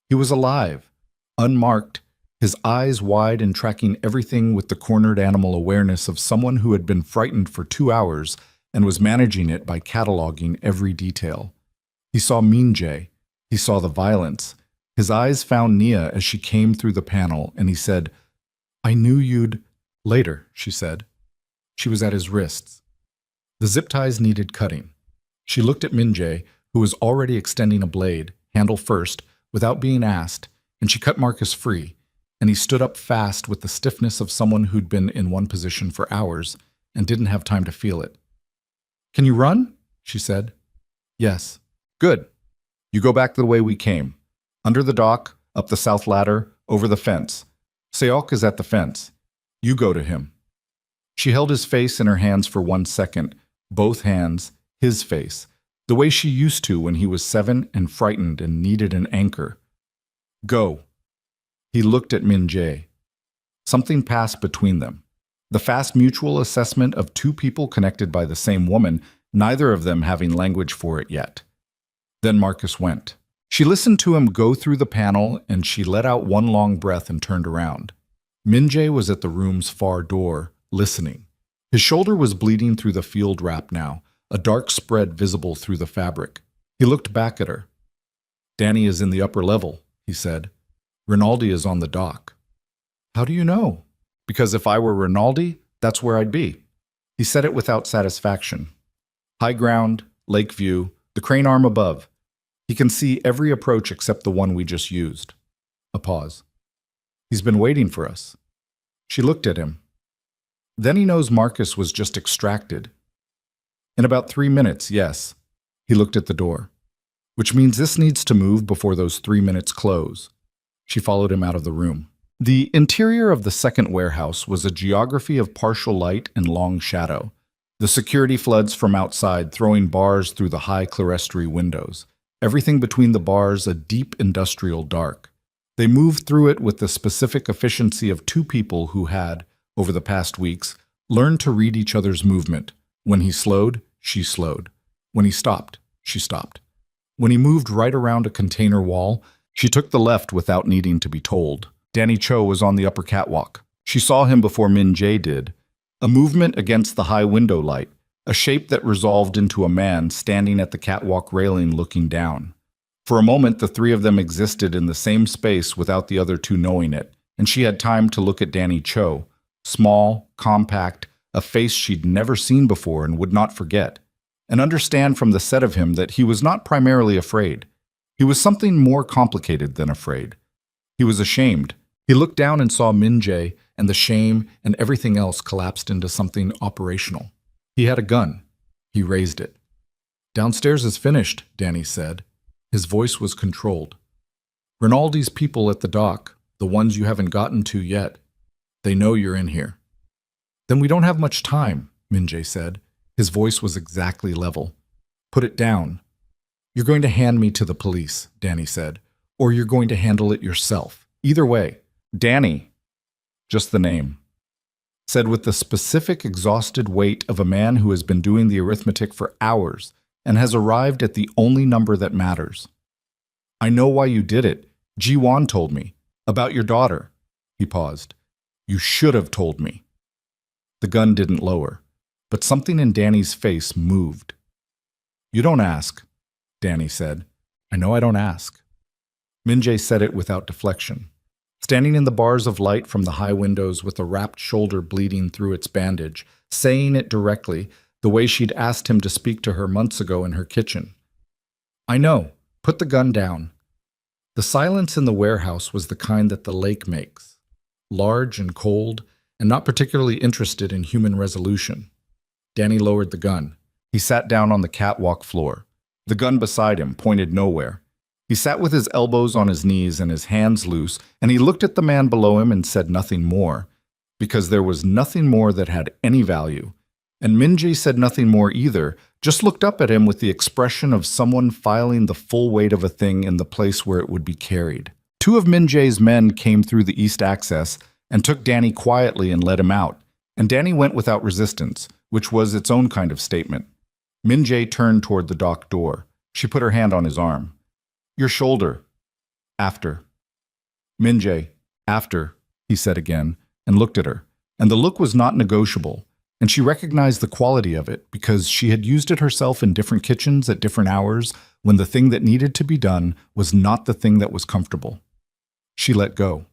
S1: He was alive, unmarked, his eyes wide and tracking everything with the cornered animal awareness of someone who had been frightened for 2 hours and was managing it by cataloging every detail. He saw Min-jae. He saw the violence. His eyes found Nia as she came through the panel, and he said, "I knew you'd..." "Later," she said. She was at his wrists. The zip ties needed cutting. She looked at Min-jae, who was already extending a blade, handle first, without being asked, and she cut Marcus free, and he stood up fast with the stiffness of someone who'd been in one position for hours and didn't have time to feel it. "Can you run?" she said. "Yes." "Good. You go back the way we came. Under the dock, up the south ladder, over the fence. Seok is at the fence. You go to him." She held his face in her hands for 1 second, both hands, his face, the way she used to when he was 7 and frightened and needed an anchor. "Go." He looked at Min Jae. Something passed between them. The fast mutual assessment of two people connected by the same woman, neither of them having language for it yet. Then Marcus went. She listened to him go through the panel, and she let out one long breath and turned around. Min Jae was at the room's far door, listening. His shoulder was bleeding through the field wrap now, a dark spread visible through the fabric. He looked back at her. "Danny is in the upper level," he said. "Rinaldi is on the dock." "How do you know?" "Because if I were Rinaldi, that's where I'd be." He said it without satisfaction. High ground, lake view, the crane arm above. He can see every approach except the one we just used. A pause. "He's been waiting for us." She looked at him. Then he knows Marcus was just extracted. "In about 3 minutes, yes." He looked at the door. "Which means this needs to move before those 3 minutes close." She followed him out of the room. The interior of the second warehouse was a geography of partial light and long shadow. The security floods from outside throwing bars through the high clerestory windows. Everything between the bars a deep industrial dark. They moved through it with the specific efficiency of two people who had, over the past weeks, learned to read each other's movement. When he slowed, she slowed. When he stopped, she stopped. When he moved right around a container wall, she took the left without needing to be told. Danny Cho was on the upper catwalk. She saw him before Min Jae did. A movement against the high window light, a shape that resolved into a man standing at the catwalk railing looking down. For a moment, the three of them existed in the same space without the other two knowing it, and she had time to look at Danny Cho, small, compact, a face she'd never seen before and would not forget, and understand from the set of him that he was not primarily afraid. He was something more complicated than afraid. He was ashamed. He looked down and saw Min Jae, and the shame and everything else collapsed into something operational. He had a gun. He raised it. "Downstairs is finished," Danny said. His voice was controlled. "Rinaldi's people at the dock, the ones you haven't gotten to yet, they know you're in here." "Then we don't have much time," Min Jae said. His voice was exactly level. "Put it down." "You're going to hand me to the police," Danny said, "or you're going to handle it yourself. Either way." "Danny." Just the name. Said with the specific exhausted weight of a man who has been doing the arithmetic for hours and has arrived at the only number that matters. "I know why you did it. Ji-won told me. About your daughter." He paused. "You should have told me." The gun didn't lower, but something in Danny's face moved. "You don't ask," Danny said. "I know I don't ask." Min Jae said it without deflection. Standing in the bars of light from the high windows with a wrapped shoulder bleeding through its bandage, saying it directly, the way she'd asked him to speak to her months ago in her kitchen. "I know. Put the gun down." The silence in the warehouse was the kind that the lake makes. Large and cold, and not particularly interested in human resolution. Danny lowered the gun. He sat down on the catwalk floor. The gun beside him pointed nowhere. He sat with his elbows on his knees and his hands loose, and he looked at the man below him and said nothing more, because there was nothing more that had any value. And Min Jae said nothing more either, just looked up at him with the expression of someone filing the full weight of a thing in the place where it would be carried. Two of Min Jae's men came through the east access and took Danny quietly and let him out, and Danny went without resistance, which was its own kind of statement. Min Jae turned toward the dock door. She put her hand on his arm. "Your shoulder." "After." "Min Jae, after," he said again, and looked at her. And the look was not negotiable, and she recognized the quality of it because she had used it herself in different kitchens at different hours when the thing that needed to be done was not the thing that was comfortable. She let go.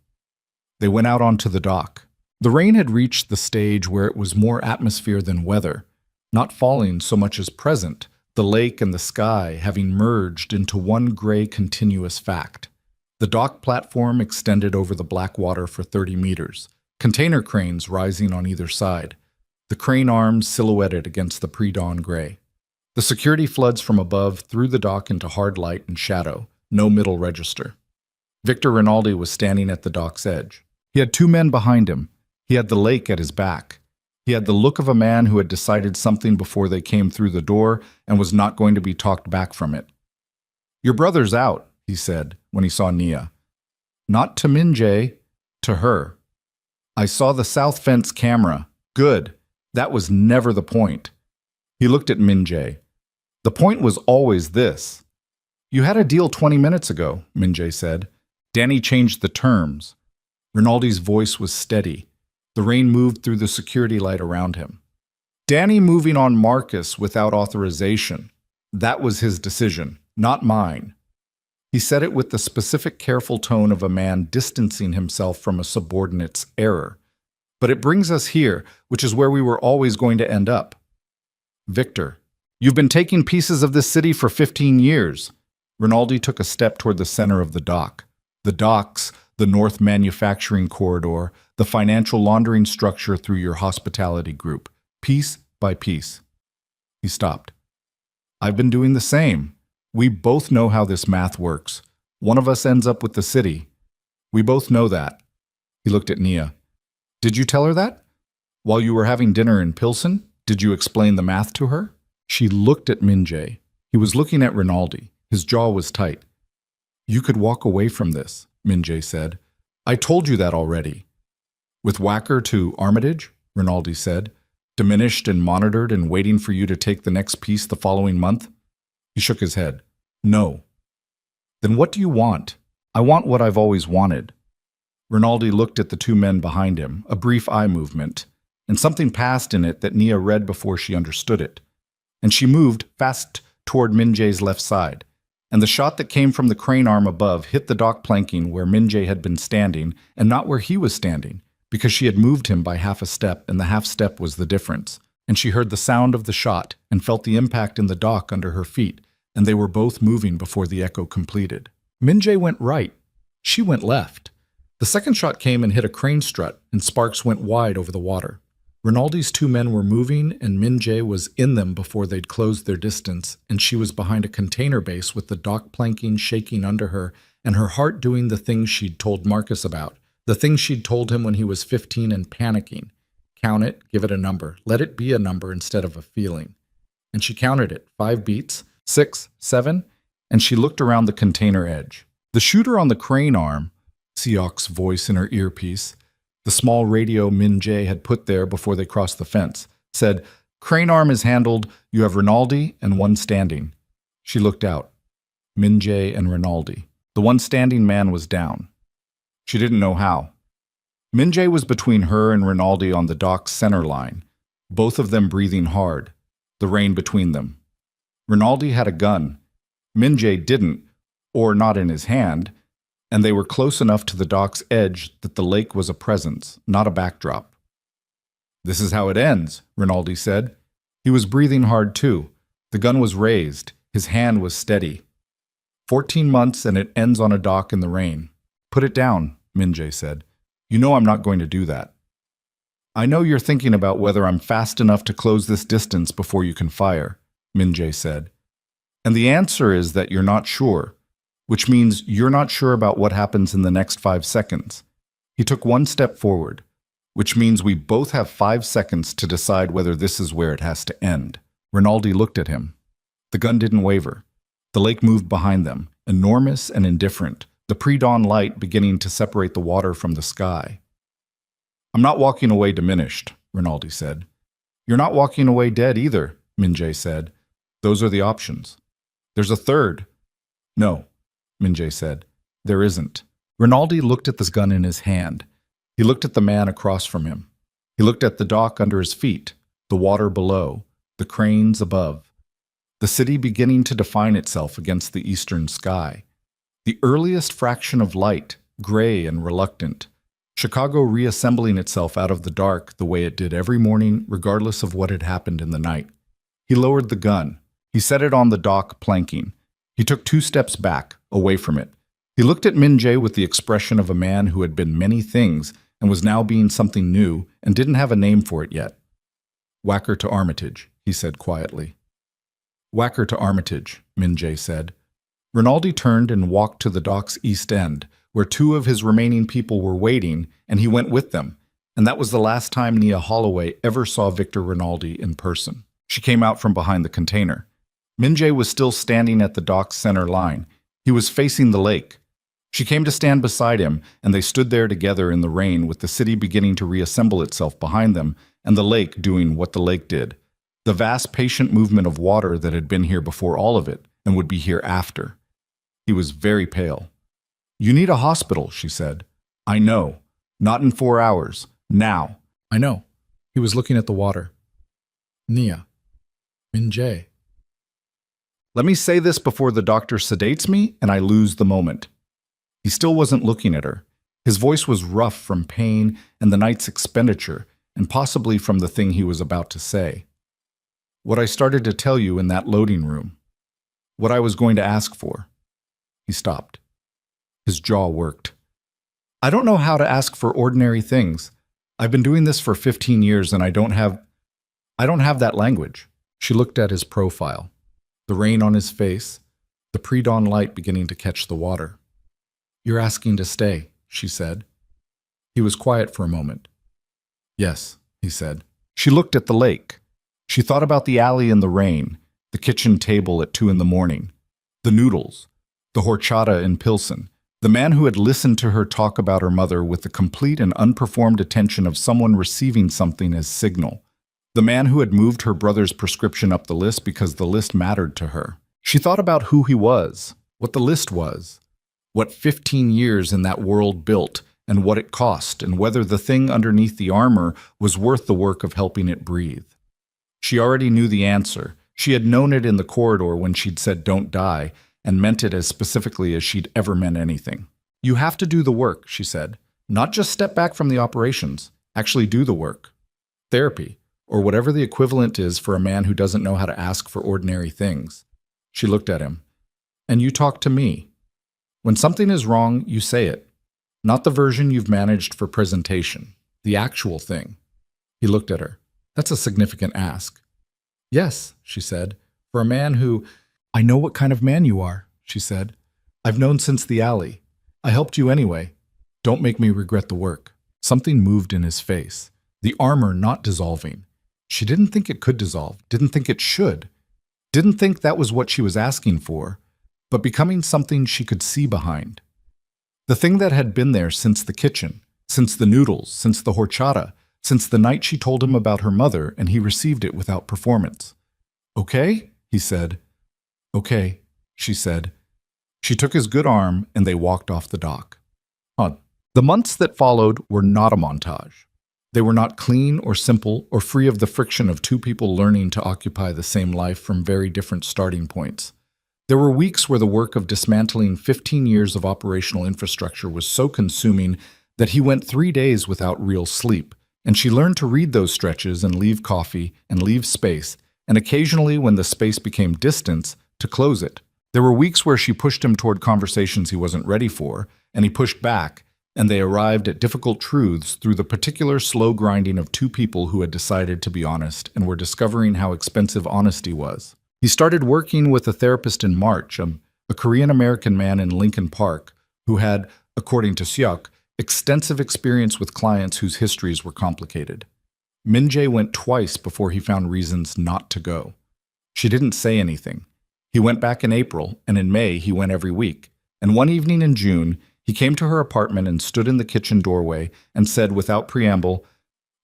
S1: They went out onto the dock. The rain had reached the stage where it was more atmosphere than weather, not falling so much as present, the lake and the sky having merged into one gray continuous fact. The dock platform extended over the black water for 30 meters, container cranes rising on either side, the crane arms silhouetted against the pre-dawn gray. The security floods from above threw the dock into hard light and shadow, no middle register. Victor Rinaldi was standing at the dock's edge. He had two men behind him. He had the lake at his back. He had the look of a man who had decided something before they came through the door and was not going to be talked back from it. "Your brother's out," he said when he saw Nia. "Not to Minjae, to her. I saw the south fence camera. Good. That was never the point." He looked at Minjae. "The point was always this." "You had a deal 20 minutes ago," Minjae said. Danny changed the terms. Rinaldi's voice was steady. The rain moved through the security light around him. "Danny moving on Marcus without authorization. That was his decision, not mine." He said it with the specific, careful tone of a man distancing himself from a subordinate's error. "But it brings us here, which is where we were always going to end up. Victor, you've been taking pieces of this city for 15 years. Rinaldi took a step toward the center of the dock. The docks, the North Manufacturing Corridor, the financial laundering structure through your hospitality group, piece by piece. He stopped. "I've been doing the same. We both know how this math works. One of us ends up with the city. We both know that." He looked at Nia. "Did you tell her that? While you were having dinner in Pilsen, did you explain the math to her?" She looked at Minjae. He was looking at Rinaldi. His jaw was tight. "You could walk away from this," Minjae said. "I told you that already." "With Wacker to Armitage?" Rinaldi said. "Diminished and monitored and waiting for you to take the next piece the following month?" He shook his head. "No." "Then what do you want?" "I want what I've always wanted." Rinaldi looked at the two men behind him, a brief eye movement, and something passed in it that Nia read before she understood it. And she moved fast toward Minjae's left side, and the shot that came from the crane arm above hit the dock planking where Minjae had been standing and not where he was standing, because she had moved him by half a step, and the half step was the difference. And she heard the sound of the shot and felt the impact in the dock under her feet, and they were both moving before the echo completed. Minjae went right. She went left. The second shot came and hit a crane strut, and sparks went wide over the water. Rinaldi's two men were moving, and Minjae was in them before they'd closed their distance, and she was behind a container base with the dock planking shaking under her, and her heart doing the things she'd told Marcus about, the things she'd told him when he was 15 and panicking. Count it, give it a number. Let it be a number instead of a feeling. And she counted it, 5 beats, 6, 7, and she looked around the container edge. The shooter on the crane arm, Siok's voice in her earpiece, the small radio Minjae had put there before they crossed the fence, said, "Crane arm is handled. You have Rinaldi and one standing." She looked out. Minjae and Rinaldi. The one standing man was down. She didn't know how. Minjae was between her and Rinaldi on the dock's center line, both of them breathing hard, the rain between them. Rinaldi had a gun. Minjae didn't, or not in his hand, and they were close enough to the dock's edge that the lake was a presence, not a backdrop. "This is how it ends," Rinaldi said. He was breathing hard too. The gun was raised. His hand was steady. 14 months and it ends on a dock in the rain. "Put it down," Minjae said. "You know I'm not going to do that." "I know you're thinking about whether I'm fast enough to close this distance before you can fire," Minjae said. "And the answer is that you're not sure, which means you're not sure about what happens in the next 5 seconds. He took one step forward, which means we both have 5 seconds to decide whether this is where it has to end." Rinaldi looked at him. The gun didn't waver. The lake moved behind them, enormous and indifferent, the pre-dawn light beginning to separate the water from the sky. "I'm not walking away diminished," Rinaldi said. "You're not walking away dead either," Minjae said. "Those are the options. There's a third." "No," Minjae said. "There isn't." Rinaldi looked at this gun in his hand. He looked at the man across from him. He looked at the dock under his feet, the water below, the cranes above, the city beginning to define itself against the eastern sky. The earliest fraction of light, gray and reluctant. Chicago reassembling itself out of the dark the way it did every morning, regardless of what had happened in the night. He lowered the gun. He set it on the dock planking. He took 2 steps back, away from it. He looked at Min Jae with the expression of a man who had been many things and was now being something new and didn't have a name for it yet. "Whack her to Armitage," he said quietly. "Whack her to Armitage," Min Jae said. Rinaldi turned and walked to the dock's east end, where 2 of his remaining people were waiting, and he went with them. And that was the last time Nia Holloway ever saw Victor Rinaldi in person. She came out from behind the container. Min Jae was still standing at the dock's center line. He was facing the lake. She came to stand beside him, and they stood there together in the rain with the city beginning to reassemble itself behind them and the lake doing what the lake did. The vast, patient movement of water that had been here before all of it and would be here after. He was very pale. "You need a hospital," she said. "I know. Not in 4 hours. Now." "I know." He was looking at the water. "Nia. Min Jae." "Let me say this before the doctor sedates me and I lose the moment." He still wasn't looking at her. His voice was rough from pain and the night's expenditure, and possibly from the thing he was about to say. "What I started to tell you in that loading room. What I was going to ask for." He stopped. His jaw worked. "I don't know how to ask for ordinary things. I've been doing this for 15 years and I don't have that language." She looked at his profile, the rain on his face, the pre-dawn light beginning to catch the water. "You're asking to stay," she said. He was quiet for a moment. "Yes," he said. She looked at the lake. She thought about the alley in the rain, the kitchen table at 2 a.m, the noodles, the horchata in Pilsen, the man who had listened to her talk about her mother with the complete and unperformed attention of someone receiving something as signal, the man who had moved her brother's prescription up the list because the list mattered to her. She thought about who he was, what the list was, what 15 years in that world built, and what it cost, and whether the thing underneath the armor was worth the work of helping it breathe. She already knew the answer. She had known it in the corridor when she'd said "don't die," and meant it as specifically as she'd ever meant anything. "You have to do the work," she said. "Not just step back from the operations. Actually do the work. Therapy, or whatever the equivalent is for a man who doesn't know how to ask for ordinary things." She looked at him. "And you talk to me. When something is wrong, you say it. Not the version you've managed for presentation. The actual thing." He looked at her. "That's a significant ask." "Yes," she said, "for a man who—" "I know what kind of man you are," she said. "I've known since the alley. I helped you anyway. Don't make me regret the work." Something moved in his face. The armor not dissolving. She didn't think it could dissolve, didn't think it should, didn't think that was what she was asking for, but becoming something she could see behind. The thing that had been there since the kitchen, since the noodles, since the horchata, since the night she told him about her mother and he received it without performance. "Okay?" he said. "Okay," she said. She took his good arm and they walked off the dock. The months that followed were not a montage. They were not clean or simple or free of the friction of 2 people learning to occupy the same life from very different starting points. There were weeks where the work of dismantling 15 years of operational infrastructure was so consuming that he went 3 days without real sleep, and she learned to read those stretches and leave coffee and leave space, and occasionally, when the space became distance, to close it. There were weeks where she pushed him toward conversations he wasn't ready for, and he pushed back, and they arrived at difficult truths through the particular slow grinding of 2 people who had decided to be honest and were discovering how expensive honesty was. He started working with a therapist in March, a Korean-American man in Lincoln Park, who had, according to Seok, extensive experience with clients whose histories were complicated. Min Jae went twice before he found reasons not to go. She didn't say anything. He went back in April, and in May he went every week. And one evening in June, he came to her apartment and stood in the kitchen doorway and said without preamble,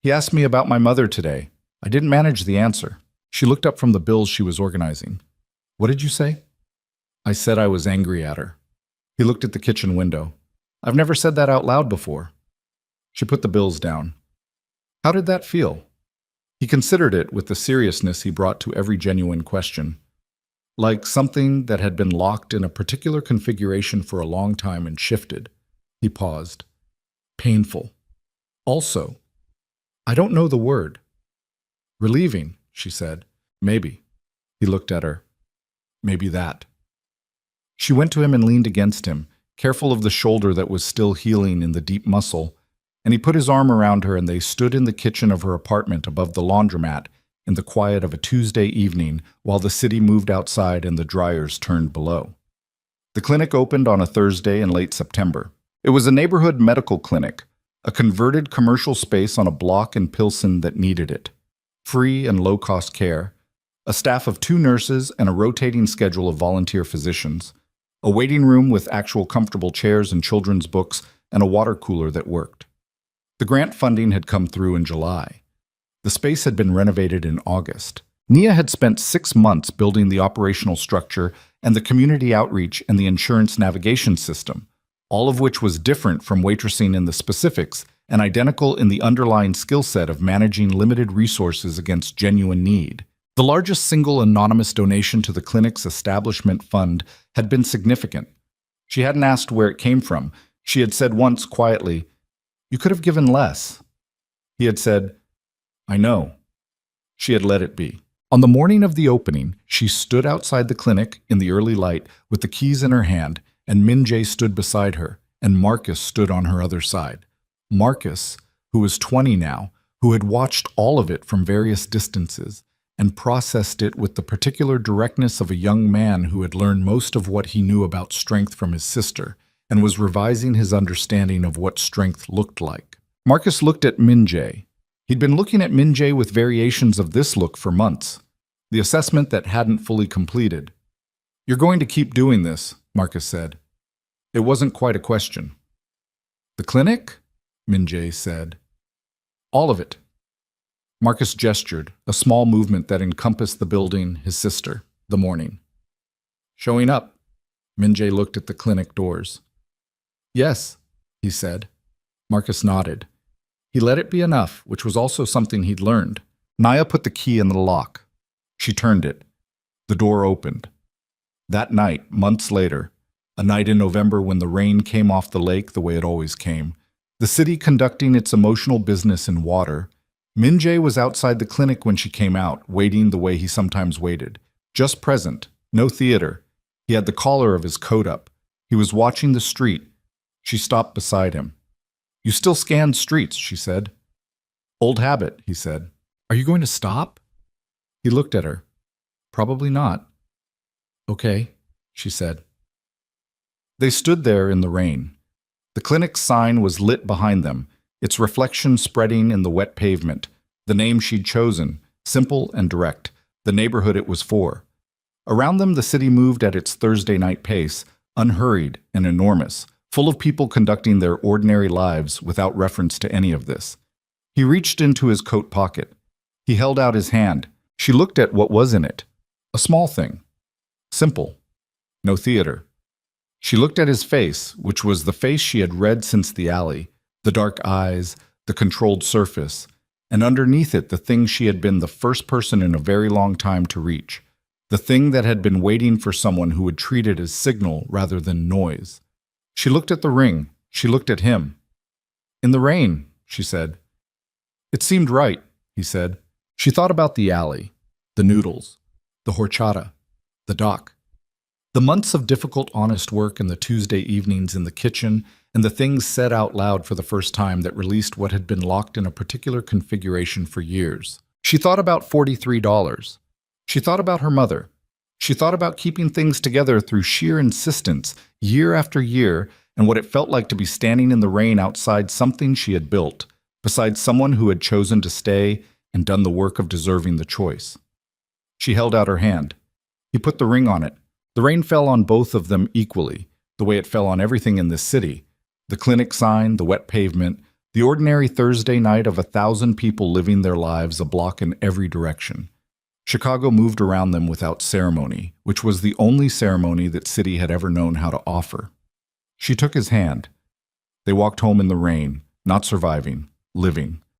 S1: "He asked me about my mother today. I didn't manage the answer." She looked up from the bills she was organizing. "What did you say?" "I said I was angry at her." He looked at the kitchen window. "I've never said that out loud before." She put the bills down. "How did that feel?" He considered it with the seriousness he brought to every genuine question. Like something that had been locked in a particular configuration for a long time and shifted. He paused. "Painful. Also, I don't know the word." "Relieving," she said. "Maybe." He looked at her. Maybe that. She went to him and leaned against him, careful of the shoulder that was still healing in the deep muscle, and he put his arm around her and they stood in the kitchen of her apartment above the laundromat in the quiet of a Tuesday evening while the city moved outside and the dryers turned below. The clinic opened on a Thursday in late September. It was a neighborhood medical clinic, a converted commercial space on a block in Pilsen that needed it. Free and low-cost care, a staff of 2 nurses and a rotating schedule of volunteer physicians, a waiting room with actual comfortable chairs and children's books, and a water cooler that worked. The grant funding had come through in July. The space had been renovated in August. Nia had spent 6 months building the operational structure and the community outreach and the insurance navigation system, all of which was different from waitressing in the specifics and identical in the underlying skill set of managing limited resources against genuine need. The largest single anonymous donation to the clinic's establishment fund had been significant. She hadn't asked where it came from. She had said once quietly, "You could have given less." He had said, "I know." She had let it be. On the morning of the opening, she stood outside the clinic in the early light with the keys in her hand, and Min-jae stood beside her, and Marcus stood on her other side. Marcus, who was 20 now, who had watched all of it from various distances, and processed it with the particular directness of a young man who had learned most of what he knew about strength from his sister, and was revising his understanding of what strength looked like. Marcus looked at Min-jae. He'd been looking at Min-jae with variations of this look for months, the assessment that hadn't fully completed. "You're going to keep doing this," Marcus said. It wasn't quite a question. "The clinic?" Min-jae said. "All of it." Marcus gestured, a small movement that encompassed the building, his sister, the morning. "Showing up?" Min-jae looked at the clinic doors. "Yes," he said. Marcus nodded. He let it be enough, which was also something he'd learned. Nia put the key in the lock. She turned it. The door opened. That night, months later, a night in November when the rain came off the lake the way it always came, the city conducting its emotional business in water, Min-jae was outside the clinic when she came out, waiting the way he sometimes waited. Just present, no theater. He had the collar of his coat up. He was watching the street. She stopped beside him. "You still scanned streets," she said. "Old habit," he said. "Are you going to stop?" He looked at her. "Probably not." "Okay," she said. They stood there in the rain. The clinic's sign was lit behind them, its reflection spreading in the wet pavement. The name she'd chosen, simple and direct, the neighborhood it was for. Around them the city moved at its Thursday night pace, unhurried and enormous, full of people conducting their ordinary lives without reference to any of this. He reached into his coat pocket. He held out his hand. She looked at what was in it. A small thing. Simple. No theater. She looked at his face, which was the face she had read since the alley, the dark eyes, the controlled surface, and underneath it the thing she had been the first person in a very long time to reach, the thing that had been waiting for someone who would treat it as signal rather than noise. She looked at the ring. She looked at him. "In the rain," she said. "It seemed right," he said. She thought about the alley, the noodles, the horchata, the dock, the months of difficult, honest work and the Tuesday evenings in the kitchen, and the things said out loud for the first time that released what had been locked in a particular configuration for years. She thought about $43. She thought about her mother. She thought about keeping things together through sheer insistence, year after year, and what it felt like to be standing in the rain outside something she had built, beside someone who had chosen to stay and done the work of deserving the choice. She held out her hand. He put the ring on it. The rain fell on both of them equally, the way it fell on everything in this city. The clinic sign, the wet pavement, the ordinary Thursday night of 1,000 people living their lives a block in every direction. Chicago moved around them without ceremony, which was the only ceremony that city had ever known how to offer. She took his hand. They walked home in the rain, not surviving, living,